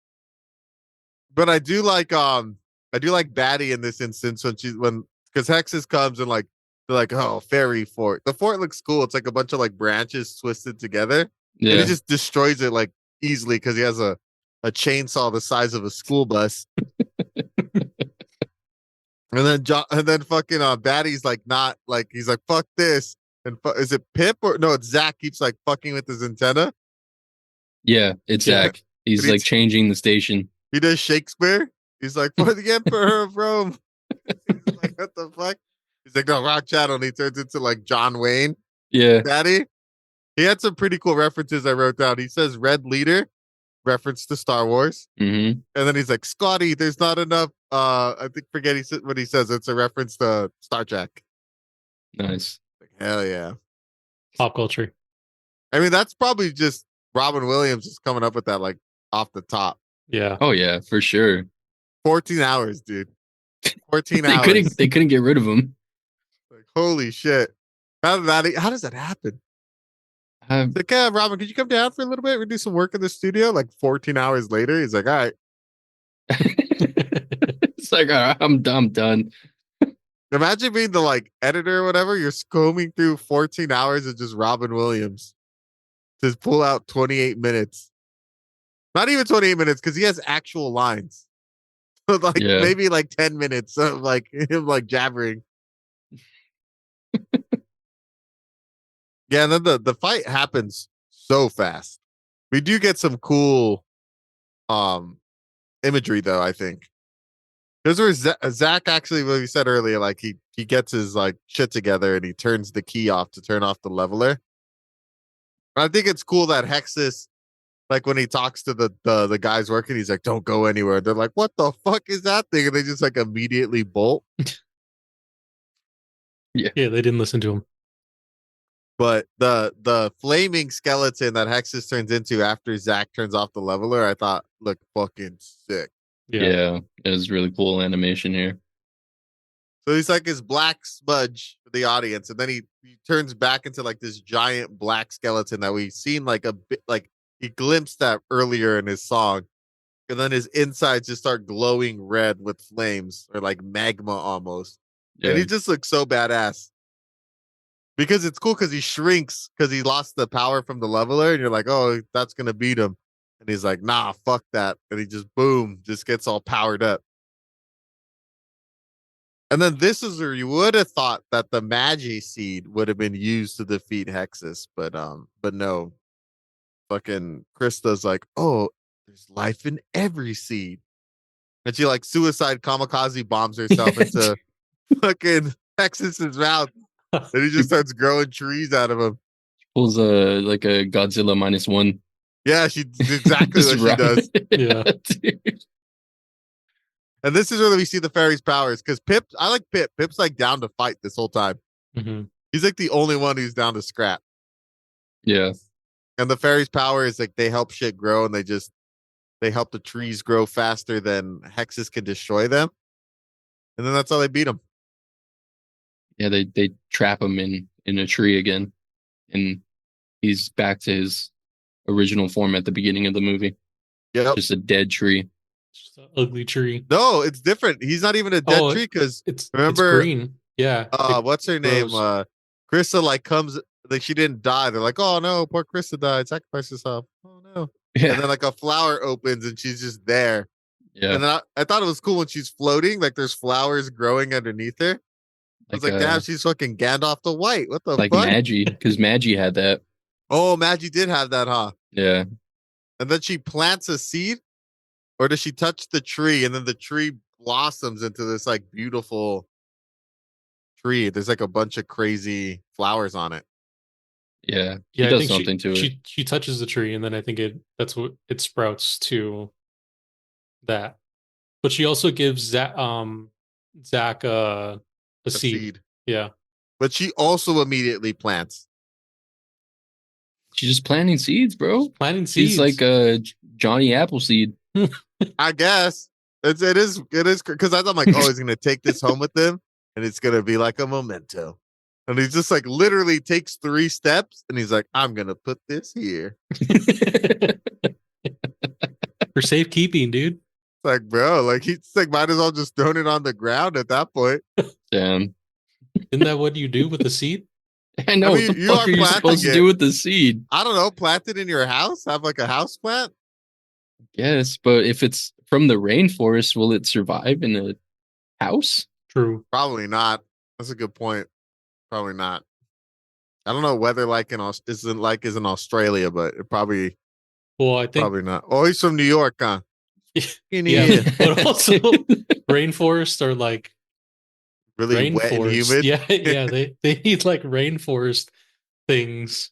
But I do like Baddie in this instance when because Hexxus comes and like they're like, oh, fairy fort. The fort looks cool. It's like a bunch of like branches twisted together. And he Yeah, just destroys it like easily because he has a chainsaw the size of a school bus. And then fucking Baddie's like not like he's like fuck this is it Pip or no it's Zach keeps like fucking with his antenna. yeah, it's Yeah. Zach. He's And like changing the station. he does Shakespeare. He's like for the Emperor of Rome. He's like what the fuck? He's like no rock channel and he turns into like John Wayne. Yeah, Baddie. He had some pretty cool references I wrote down. He says Red Leader, reference to Star Wars. hmm And then he's like, Scotty, there's not enough. I think forget what he says. It's a reference to Star Trek. Nice. Like, hell yeah. Pop culture. I mean, that's probably just Robin Williams just coming up with that like off the top. Yeah. Oh yeah, for sure. 14 hours, dude. 14 They hours. couldn't get rid of him. Like, holy shit. How does that happen? Uh, It's like, Robin, could you come down for a little bit? We do some work in the studio. Like 14 hours later, he's like, all right. it's like, all right, I'm done. Imagine being the like editor or whatever. You're combing through 14 hours of just Robin Williams to pull out 28 minutes. Not even 28 minutes because he has actual lines. But like Yeah. maybe like 10 minutes of like him like jabbering. Yeah, and then the fight happens so fast. We do get some cool imagery though, I think. Because where Zach actually, what we said earlier, like he gets his like shit together and he turns the key off to turn off the leveler. And I think it's cool that Hexxus, like when he talks to the guys working, he's like, "Don't go anywhere." They're like, "What the fuck is that thing?" And they just like immediately bolt. Yeah, they didn't listen to him. But the flaming skeleton that Hexxus turns into after Zach turns off the leveler, I thought looked fucking sick. Yeah. It was really cool animation here. So he's like his black smudge for the audience, and then he turns back into like this giant black skeleton that we've seen like a bit like he glimpsed that earlier in his song. And then his insides just start glowing red with flames or like magma almost. Yeah. And he just looks so badass. Because it's cool because he shrinks because he lost the power from the leveler, and you're like, oh, that's gonna beat him. And he's like, nah, fuck that. And he just boom, just gets all powered up. And then this is where you would have thought that the Magi seed would have been used to defeat Hexxus, but no. Fucking Krista's like, oh, there's life in every seed. And she like suicide kamikaze bombs herself into fucking Hexxus's mouth. And he just starts growing trees out of him. Pulls like a Godzilla -1. Yeah, she did exactly what she does. Yeah. Dude. And this is where we see the fairy's powers. Because I like Pip. Pip's like down to fight this whole time. Mm-hmm. He's like the only one who's down to scrap. Yeah. And the fairy's power is like they help shit grow and they help the trees grow faster than Hexxus can destroy them. And then that's how they beat him. Yeah, they trap him in a tree again. And he's back to his original form at the beginning of the movie. Yep. Just a dead tree. Just an ugly tree. No, it's different. He's not even a dead tree because It's remember green. Yeah. what's her name? grows. Krista like comes like she didn't die. They're like, oh no, poor Krista died, sacrificed herself. Oh no. Yeah. And then like a flower opens and she's just there. Yeah. And then I thought it was cool when she's floating, like there's flowers growing underneath her. I was like, damn, she's fucking Gandalf the White. What the like fuck? Magi, because Magi had that. Oh, Magi did have that, huh? Yeah. And then she plants a seed, or does she touch the tree and then the tree blossoms into this like beautiful tree? There's like a bunch of crazy flowers on it. Yeah. Yeah, He I does think something to it. She touches the tree, and then I think that's what it sprouts to that. But she also gives Zach a seed. Yeah. But she also immediately plants. She's just planting seeds, bro. Planting seeds. She's like a Johnny Appleseed. I guess it is because I'm like, oh, he's gonna take this home with him, and it's gonna be like a memento. And he's just like literally takes 3 steps, and he's like, I'm gonna put this here. For safekeeping, dude. It's like, bro, like he's like, might as well just thrown it on the ground at that point. Damn. Isn't that what you do with the seed? I know. I mean, what the you fuck are are you planting supposed to it. do with the seed? I don't know, plant it in your house, have like a house plant. Yes, but if it's from the rainforest, will it survive in a house? True. Probably not. That's a good point. Probably not. I don't know weather like in Australia, but it probably Well, I think probably not. Oh, he's from New York, huh? yeah, but also rainforests are like Really wet and humid. Yeah, yeah. They need like rainforest things.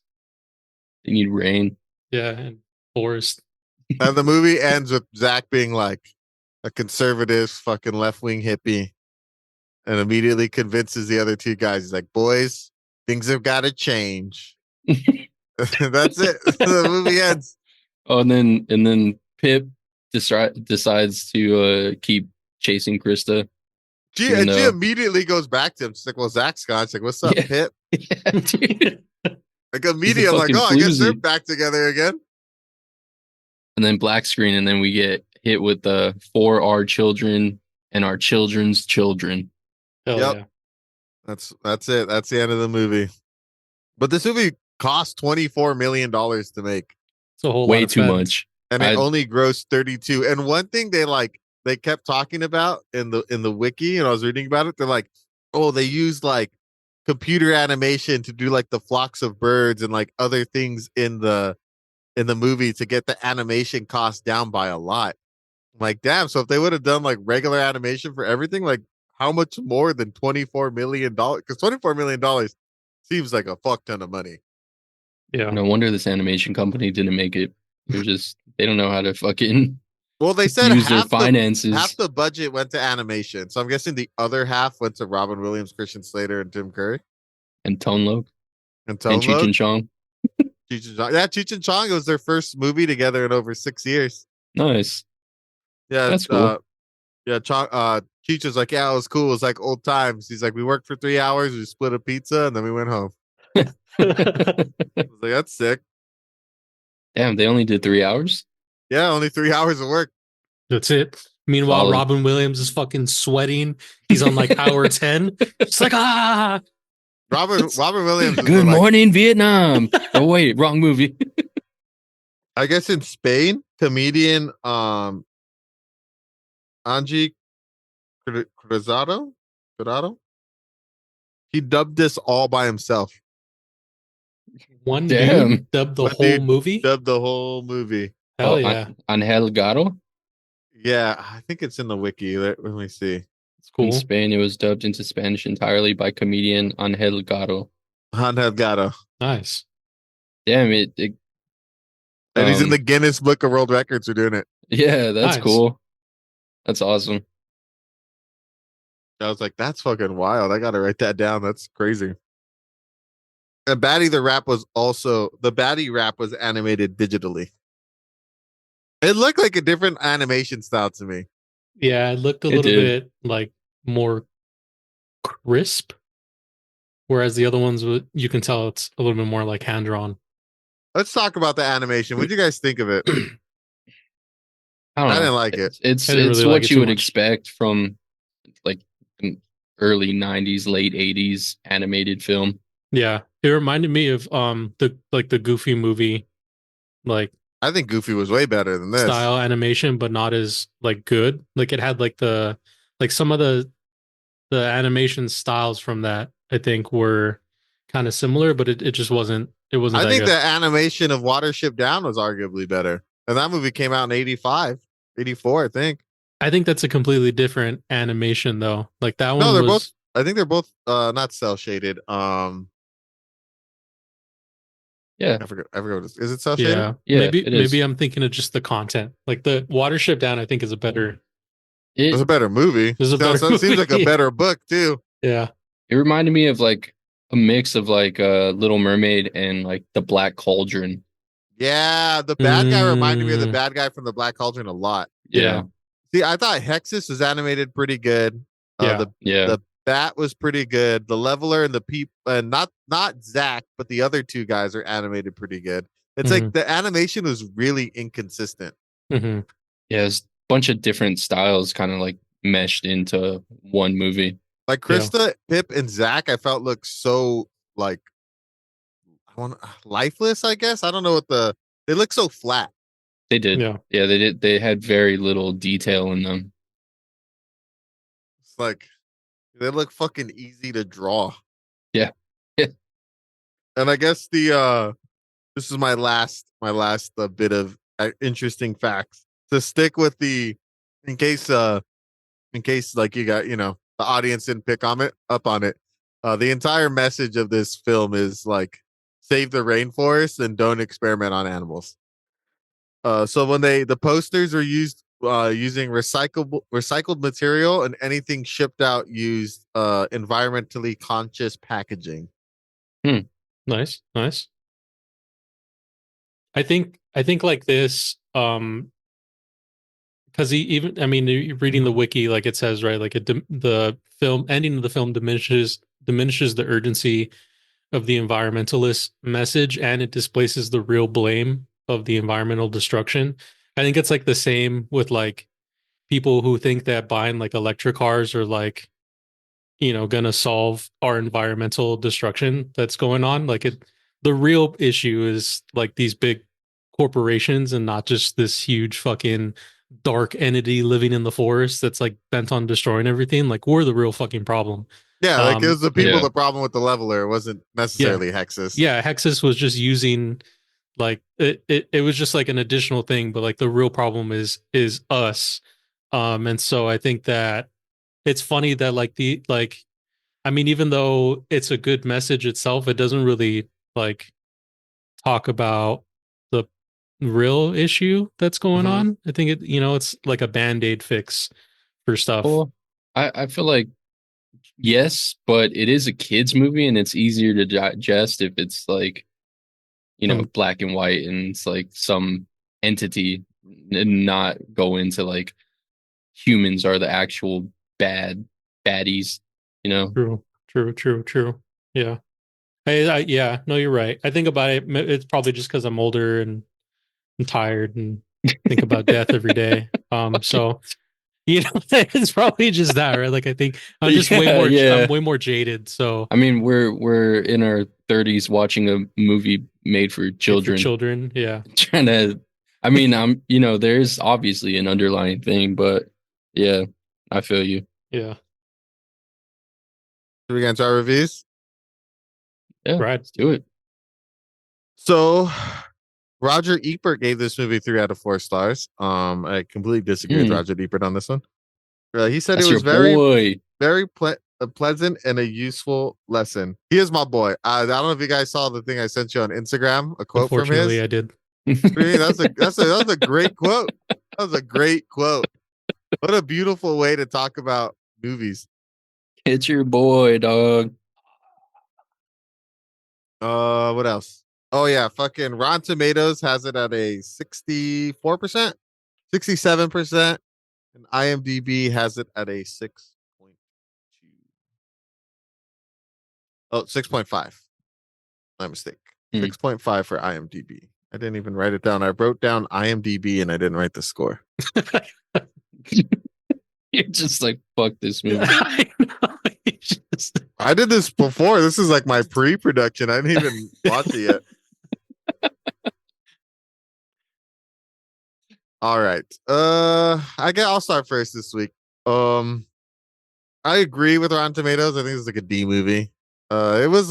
You need rain. Yeah, and forest. And the movie ends with Zach being like a conservative fucking left wing hippie. and immediately convinces the other two guys. He's like, "Boys, things have got to change." That's it. The movie ends. Oh, and then Pip decides to keep chasing Krista. She Even though- immediately goes back to him. She's like, "Well, Zach's gone." She's like, "What's up, Yeah. Pip?" Yeah, dude. Like immediately, I'm like, fucking "Oh, I guess they're floozy. back together again." And then black screen, and then we get hit with the for our children and our children's children. Hell Yep. yeah. That's it. That's the end of the movie. But this movie cost $24 million to make, It's a whole lot Way of too feds. much. and it only grossed 32. And one thing they kept talking about in the wiki, and I was reading about it, they're like, "Oh, they used like computer animation to do like the flocks of birds and like other things in the movie to get the animation cost down by a lot." I'm like, damn. So if they would have done like regular animation for everything, like how much more than $24 million? Because $24 million seems like a fuck ton of money. Yeah. No wonder this animation company didn't make it. They don't know how to fucking Well, they said use their half finances. the budget went to animation. So I'm guessing the other half went to Robin Williams, Christian Slater, and Tim Curry. And Tone Loc And and Cheech Tone and Chong. Cheech and Chong. Yeah, Cheech and Chong. It was their first movie together in over 6 years. Nice. Yeah, That's cool. Yeah, Cheech was like, "Yeah, it was cool. It was like old times." He's like, "We worked for 3 hours, we split a pizza, and then we went home." I was like, "That's sick." Damn, they only did 3 hours? Yeah, only 3 hours of work. That's it. Meanwhile, Solid. Robin Williams is fucking sweating. He's on like hour 10. It's like, ah. Robin Williams. Good morning, Vietnam. Oh, wait, wrong movie. I guess in Spain, comedian Angie Cruzado, he dubbed this all by himself. One Damn. dude dubbed the One whole dude movie. Dubbed the whole movie. Hell yeah. Angel Gato. Yeah, I think it's in the wiki. Let me see. It's cool. In Spain, it was dubbed into Spanish entirely by comedian Angel Gato. Angel Gato. Nice. Damn it. And he's in the Guinness Book of World Records for doing it. Yeah, that's Nice. cool. That's awesome. I was like, that's fucking wild. I gotta write that down. That's crazy. And Baddie the Baddie rap was animated digitally. It looked like a different animation style to me. Yeah, it looked a It little did. bit like more crisp. Whereas the other ones, you can tell it's a little bit more like hand drawn. Let's talk about the animation. What do you guys think of it? I don't know. I didn't like it. It's I didn't really what like it you too would much. expect from like an early 90s, late 80s animated film. Yeah, it reminded me of the Goofy movie, like I think Goofy was way better than this. style animation, but not as like good. Like it had like some of the animation styles from that I think were kind of similar, but it just wasn't. It wasn't. I that think good. the animation of Watership Down was arguably better. And that movie came out in 85, 84, I think. I think that's a completely different animation though. Like that one. No, they're was, both. I think they're both not cell shaded. Yeah. I forgot what it is it cell shaded? Yeah, Yeah, maybe it is. maybe I'm thinking of just the content. Like the Watership Down, I think is a better. It was a better movie. It's a better It seems like a movie. better book too. Yeah, It reminded me of like a mix of like Little Mermaid and like the Black Cauldron. Yeah, the bad guy reminded me of the Mm. bad guy from the Black Cauldron a lot. yeah, See, I thought Hexxus was animated pretty good. Yeah. The bat was pretty good. The leveler and the and not Zach, but the other two guys are animated pretty good. It's like the animation was really inconsistent. hmm Yeah, it's a bunch of different styles kind of like meshed into one movie. Like Krista, Pip, and Zach, I felt looked so like lifeless. I guess I don't know they look so flat. They did. yeah. Yeah, they did. They had very little detail in them. It's like they look fucking easy to draw. Yeah. Yeah. And I guess this is my last bit of interesting facts to stick with in case like you got the audience didn't pick up on it. The entire message of this film is like save the rainforest and don't experiment on animals. So when the posters were used using recycled material, and anything shipped out used environmentally conscious packaging. Nice, nice. I think like this, because even I mean, reading the wiki, like it says, right, like the film ending of the film diminishes the urgency of the environmentalist message, and it displaces the real blame of the environmental destruction. I think it's like the same with like people who think that buying like electric cars are like, gonna solve our environmental destruction that's going on. Like the real issue is like these big corporations and not just this huge fucking dark entity living in the forest that's like bent on destroying everything. Like we're the real fucking problem. Yeah, like it was the people Yeah. the problem with the leveler. It wasn't necessarily Hexxus. Yeah, Hexxus was just using like it was just like an additional thing, but like the real problem is us. And so I think that it's funny that like I mean, even though it's a good message itself, it doesn't really like talk about the real issue that's going Mhm. on. I think it's like a band-aid fix for stuff. Well, I feel like yes, but it is a kids movie and it's easier to digest if it's like, black and white and it's like some entity and not go into like humans are the actual baddies, you know? True. Yeah. Yeah, no, you're right. I think about it. It's probably just because I'm older and I'm tired and think about death every day. Fucking- So it's probably just that, right? Like I think I'm just Yeah, yeah. I'm way more jaded. So I mean, we're in our 30s watching a movie made for made for children, children, yeah, trying to. I mean, there's obviously an underlying thing, but yeah, I feel you. yeah, Should we get into our reviews? Yeah, right. let's do it. So, Roger Ebert gave this movie 3 out of 4 stars. I completely disagree with Roger Ebert on this one. He said That's it your was very, boy. very pleasant and a useful lesson. He is my boy. I don't know if you guys saw the thing I sent you on Instagram, a quote from Unfortunately, his. I did. What do you mean? That's a great quote. That was a great quote. What a beautiful way to talk about movies. It's your boy, dog. What else? Oh yeah, fucking Rotten Tomatoes has it at a 64%, 67%, and IMDb has it at a 6.2. Oh, 6.5. My mistake. Hmm. 6.5 for IMDb. I didn't even write it down. I wrote down IMDb and I didn't write the score. You're just like, fuck this movie. I know. It's just- I did this before. This is like my pre-production. I didn't even watch it yet. All right. I'll start first this week. I agree with Rotten Tomatoes. I think it's like a D movie. It was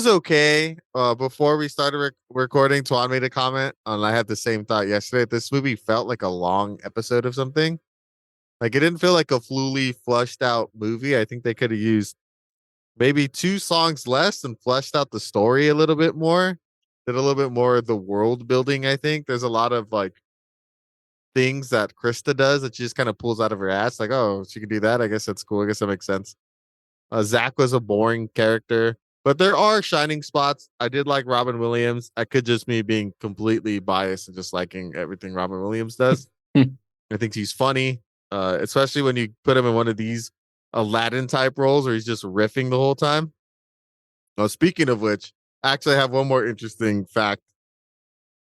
okay. Before we started recording, Twan made a comment, and I had the same thought yesterday. This movie felt like a long episode of something. Like it didn't feel like a fully flushed out movie. I think they could have used maybe 2 songs less and fleshed out the story a little bit more. Did a little bit more of the world building. I think there's a lot of like things that Krista does that she just kind of pulls out of her ass. Like, oh, she can do that. I guess that's cool. I guess that makes sense. Zach was a boring character, but there are shining spots. I did like Robin Williams. I could just me being completely biased and just liking everything Robin Williams does. I think he's funny, especially when you put him in one of these Aladdin type roles where he's just riffing the whole time. Speaking of which, actually, I have one more interesting fact.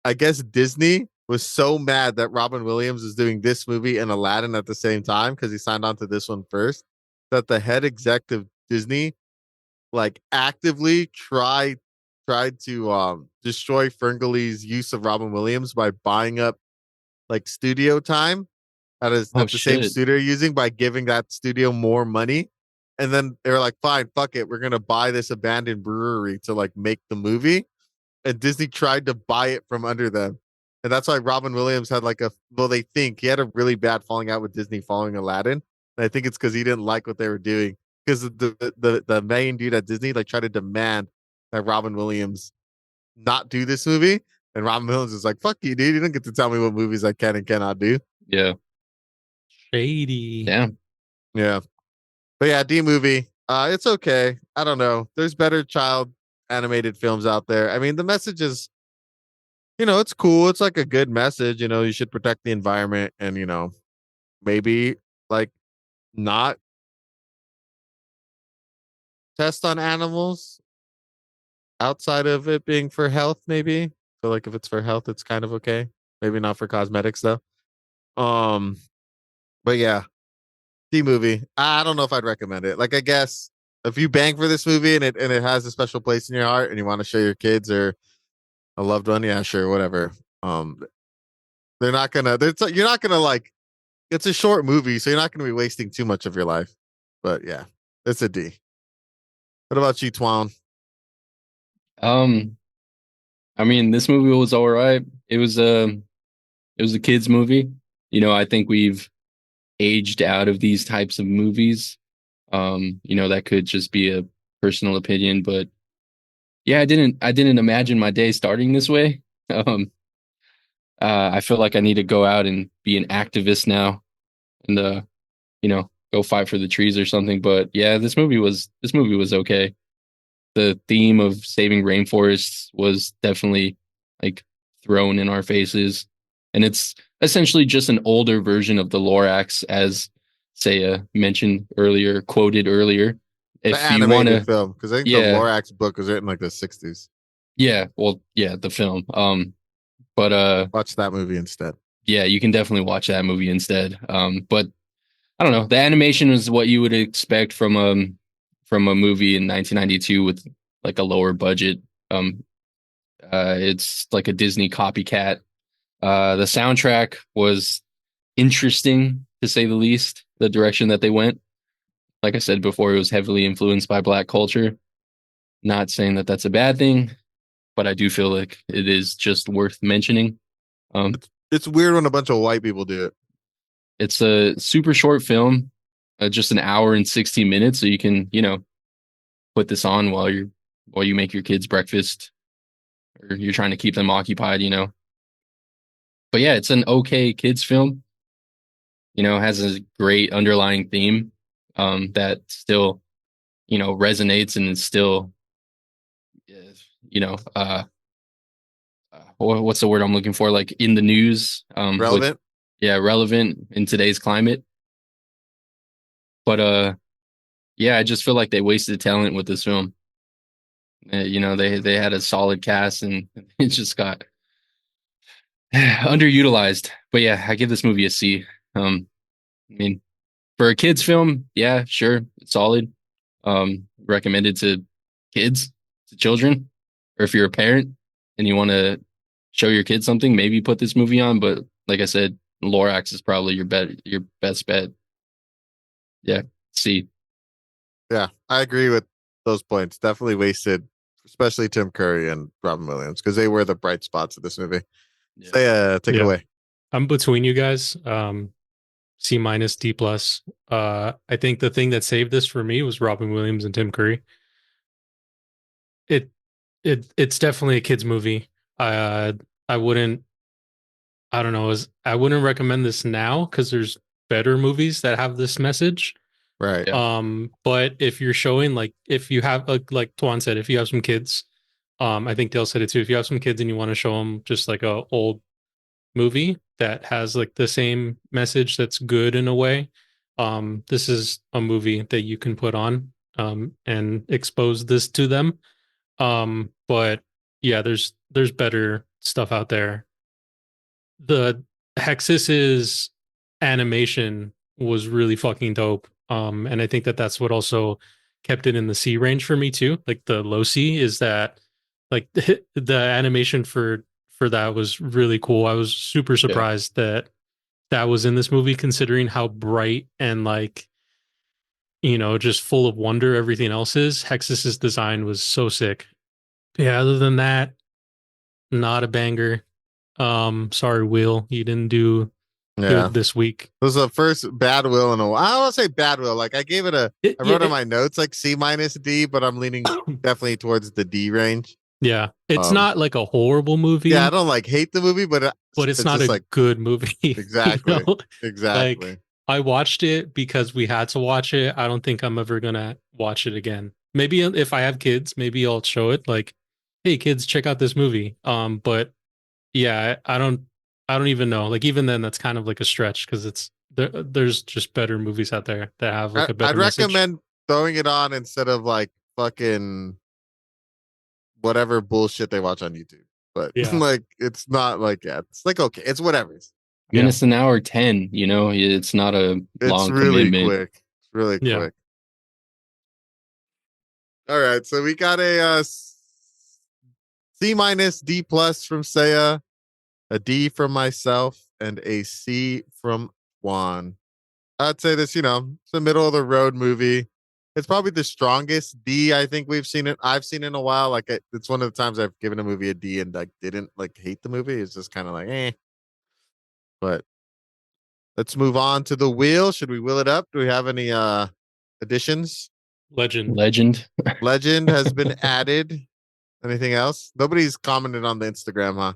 I guess Disney was so mad that Robin Williams is doing this movie and Aladdin at the same time because he signed on to this one first, that the head executive Disney like actively tried to destroy FernGully's use of Robin Williams by buying up like studio time at the same Shit. studio using by giving that studio more money. And then they were like, fine, fuck it. We're gonna buy this abandoned brewery to like make the movie. And Disney tried to buy it from under them. And that's why Robin Williams had they think he had a really bad falling out with Disney following Aladdin. And I think it's because he didn't like what they were doing. Because the main dude at Disney like tried to demand that Robin Williams not do this movie. And Robin Williams is like, fuck you, dude. You don't get to tell me what movies I can and cannot do. Yeah. Shady. Damn. Yeah. But yeah, D movie. It's okay. I don't know. There's better child animated films out there. I mean, the message is, it's cool. It's like a good message. You should protect the environment and, maybe like not test on animals outside of it being for health, maybe. So like if it's for health, it's kind of okay. Maybe not for cosmetics though. Um, but yeah, D movie. I don't know if I'd recommend it. Like I guess if you bang for this movie and it has a special place in your heart and you want to show your kids or a loved one, yeah, sure, whatever. Um, you're not gonna like it's a short movie, so you're not gonna be wasting too much of your life. But yeah, it's a D. What about you, Twan? Um, I mean, this movie was all right. It was a kids movie. I think we've aged out of these types of movies. That could just be a personal opinion, but yeah, I didn't imagine my day starting this way. Um, I feel like I need to go out and be an activist now and go fight for the trees or something. But yeah, this movie was okay. The theme of saving rainforests was definitely like thrown in our faces. And it's essentially just an older version of the Lorax, as Saya mentioned earlier, quoted earlier. The If you want animated to, film, because I think the yeah, Lorax book was written like the '60s. yeah, well, yeah, the film. But Watch that movie instead. yeah, you can definitely watch that movie instead. But I don't know. The animation was what you would expect from a movie in 1992 with like a lower budget. Um, it's like a Disney copycat. The soundtrack was interesting to say the least. The direction that they went, like I said before, it was heavily influenced by Black culture. Not saying that that's a bad thing, but I do feel like it is just worth mentioning. Um, It's weird when a bunch of white people do it. it's a super short film, just an hour and 60 minutes, so you can put this on while you make your kids breakfast or you're trying to keep them occupied. But yeah, it's an okay kids film. Has a great underlying theme that still resonates and is still uh, you know uh what's the word I'm looking for, like in the news, with Relevant. yeah, relevant in today's climate. But yeah, I just feel like they wasted talent with this film. They had a solid cast and it just got underutilized. But yeah, I give this movie a C. I mean, for a kids film, yeah, sure, it's solid. Recommended to kids, to children, or if you're a parent and you want to show your kids something, maybe put this movie on. But like I said, Lorax is probably your best bet. Yeah, C. Yeah, I agree with those points. Definitely wasted, especially Tim Curry and Robin Williams, because they were the bright spots of this movie. Yeah. Say, take it Yeah. away. I'm between you guys. C minus, D plus. I think the thing that saved this for me was Robin Williams and Tim Curry. It it's definitely a kids movie. I wouldn't, I don't know, I wouldn't recommend this now because there's better movies that have this message. Right. Yeah. But if you're showing, like, if you have like Twan said, if you have some kids, I think Dale said it too. If you have some kids and you want to show them just like a old movie that has like the same message that's good in a way, this is a movie that you can put on and expose this to them. But yeah, there's better stuff out there. The Hexxus's animation was really fucking dope. And I think that that's what also kept it in the C range for me too. Like the low C is that, like, the animation for that was really cool. I was super surprised that that was in this movie, considering how bright and, like, just full of wonder everything else is. Hexus's design was so sick. Yeah, other than that, not a banger. Sorry, Will, you didn't do Yeah. good this week. It was the first bad will in a while. I don't want to say bad will. Like I gave it I wrote in my notes like C minus D, but I'm leaning definitely towards the D range. Yeah, it's not like a horrible movie. Yeah, I don't like hate the movie, but but it's not just a good movie. Exactly. You know? Exactly. Like, I watched it because we had to watch it. I don't think I'm ever gonna watch it again. Maybe if I have kids, maybe I'll show it. Like, hey, kids, check out this movie. But yeah, I don't even know. Like, even then, that's kind of like a stretch because there's just better movies out there that have like a better I'd message. recommend throwing it on instead of like fucking whatever bullshit they watch on YouTube. But Yeah. like, it's not like, yeah, it's like, okay, it's whatever. I mean, Yeah. it's an hour 10, you know, it's not a It's long really commitment. quick. It's really Yeah. quick. All right, so we got a C minus, D plus from Saya, a D from myself, and a C from Twan. I'd say this, it's a middle of the road movie. It's probably the strongest D I think I've seen in a while. Like it's one of the times I've given a movie a D and like didn't like hate the movie. It's just kind of like eh. But let's move on to the wheel. Should we wheel it up? Do we have any additions? Legend. Legend has been added. Anything else? Nobody's commented on the Instagram, huh?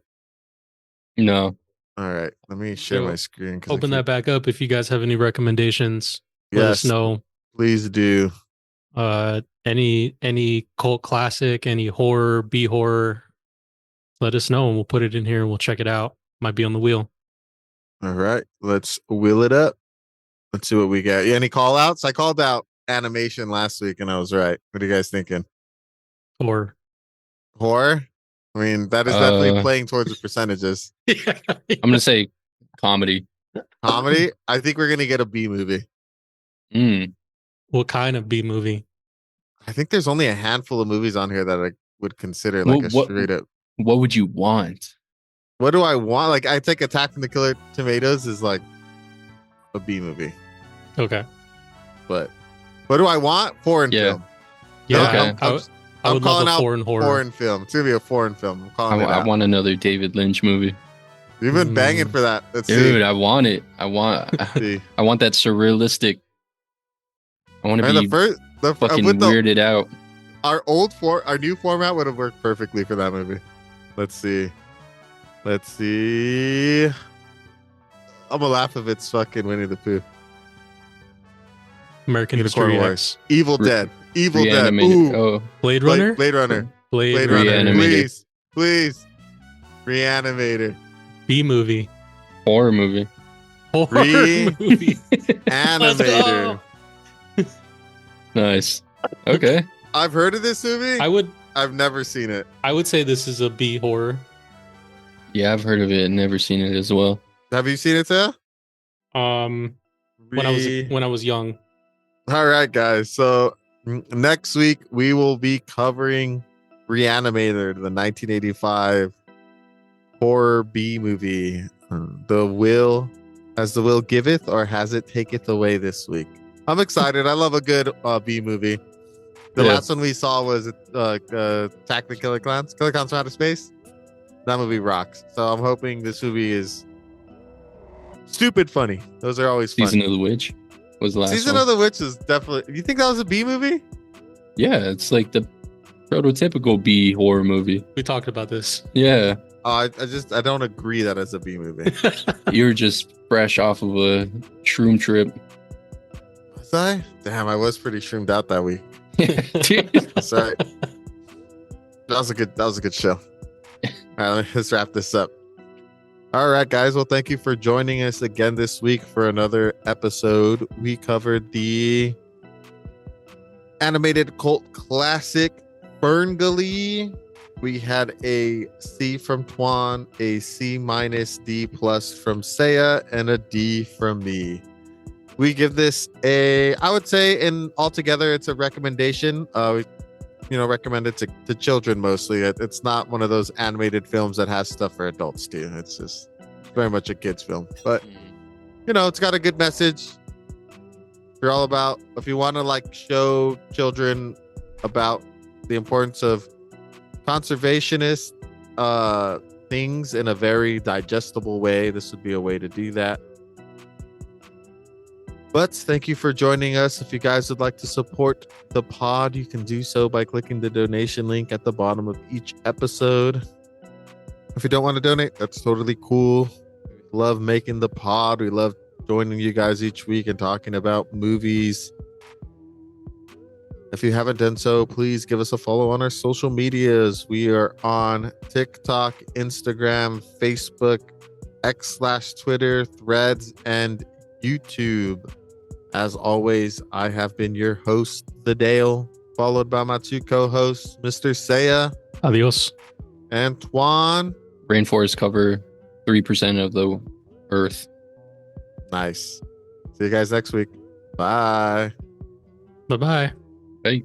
No. All right, let me share So, my screen. Open that back up if you guys have any recommendations. Let us Yes, know. please do. Any cult classic, any horror, B horror, let us know and we'll put it in here and we'll check it out. Might be on the wheel. All right, let's wheel it up. Let's see what we got. Any call outs? I called out animation last week and I was right. What are you guys thinking? Or Horror? I mean, that is definitely playing towards the percentages. I'm gonna say comedy. Comedy? I think we're gonna get a B movie. What kind of B movie? I think there's only a handful of movies on here that I would consider like straight up. What would you want? What do I want? Like, I think Attack from the Killer Tomatoes is like a B movie. Okay. But what do I want? Foreign film. Yeah. Okay. I would love calling a out foreign horror. Foreign film. It's gonna be a foreign film. I'm calling it I out. want another David Lynch movie. You've been banging for that. Let's Dude, see. I want it. I want See. I want that surrealistic. I want to And be fucking weirded out. Our new format would have worked perfectly for that movie. Let's see. I'm gonna laugh if it's fucking Winnie the Pooh. American Unicorn History Wars. X. Evil Dead. Evil Dead. Reanimated. Ooh. Oh, Blade Runner? Blade Runner. Blade Blade Runner. Runner. Reanimated. Please. Reanimator. B movie. horror movie. Horror movie. Animator. Nice. Okay. I've heard of this movie. I've never seen it. I would say this is a B horror. Yeah, I've heard of it and never seen it as well. Have you seen it, Taya? When I was young. All right, guys. So next week we will be covering Reanimator, the 1985 horror B movie. The will giveth, or has it taketh away this week? I'm excited. I love a good B movie. The last one we saw was Attack the Killer Clowns from Outer Space. That movie rocks. So I'm hoping this movie is stupid funny. Those are always fun. Season of the Witch was the last Season one. of the Witch is definitely. You think that was a B movie? Yeah, it's like the prototypical B horror movie. We talked about this. Yeah. I don't agree that it's a B movie. You're just fresh off of a shroom trip. Was I? Damn, I was pretty shroomed out that week. Sorry. That was a good show. All right, let's wrap this up. All right, guys. Well, thank you for joining us again this week for another episode. We covered the animated cult classic FernGully. We had a C from Twan, a C minus D plus from Saya, and a D from me. We give this I would say altogether it's a recommendation. Recommend it to children mostly. It's not one of those animated films that has stuff for adults too. It's just very much a kid's film, but it's got a good message. If you want to show children about the importance of conservationist things in a very digestible way, this would be a way to do that. But thank you for joining us. If you guys would like to support the pod, you can do so by clicking the donation link at the bottom of each episode. If you don't want to donate, that's totally cool. We love making the pod. We love joining you guys each week and talking about movies. If you haven't done so, please give us a follow on our social medias. We are on TikTok, Instagram, Facebook, X/Twitter, Threads, and YouTube. As always, I have been your host, The Dale, followed by my two co-hosts, Mr. Saya Adios. and Twan. Rainforests cover 3% of the Earth. Nice. See you guys next week. Bye. Bye bye. Hey.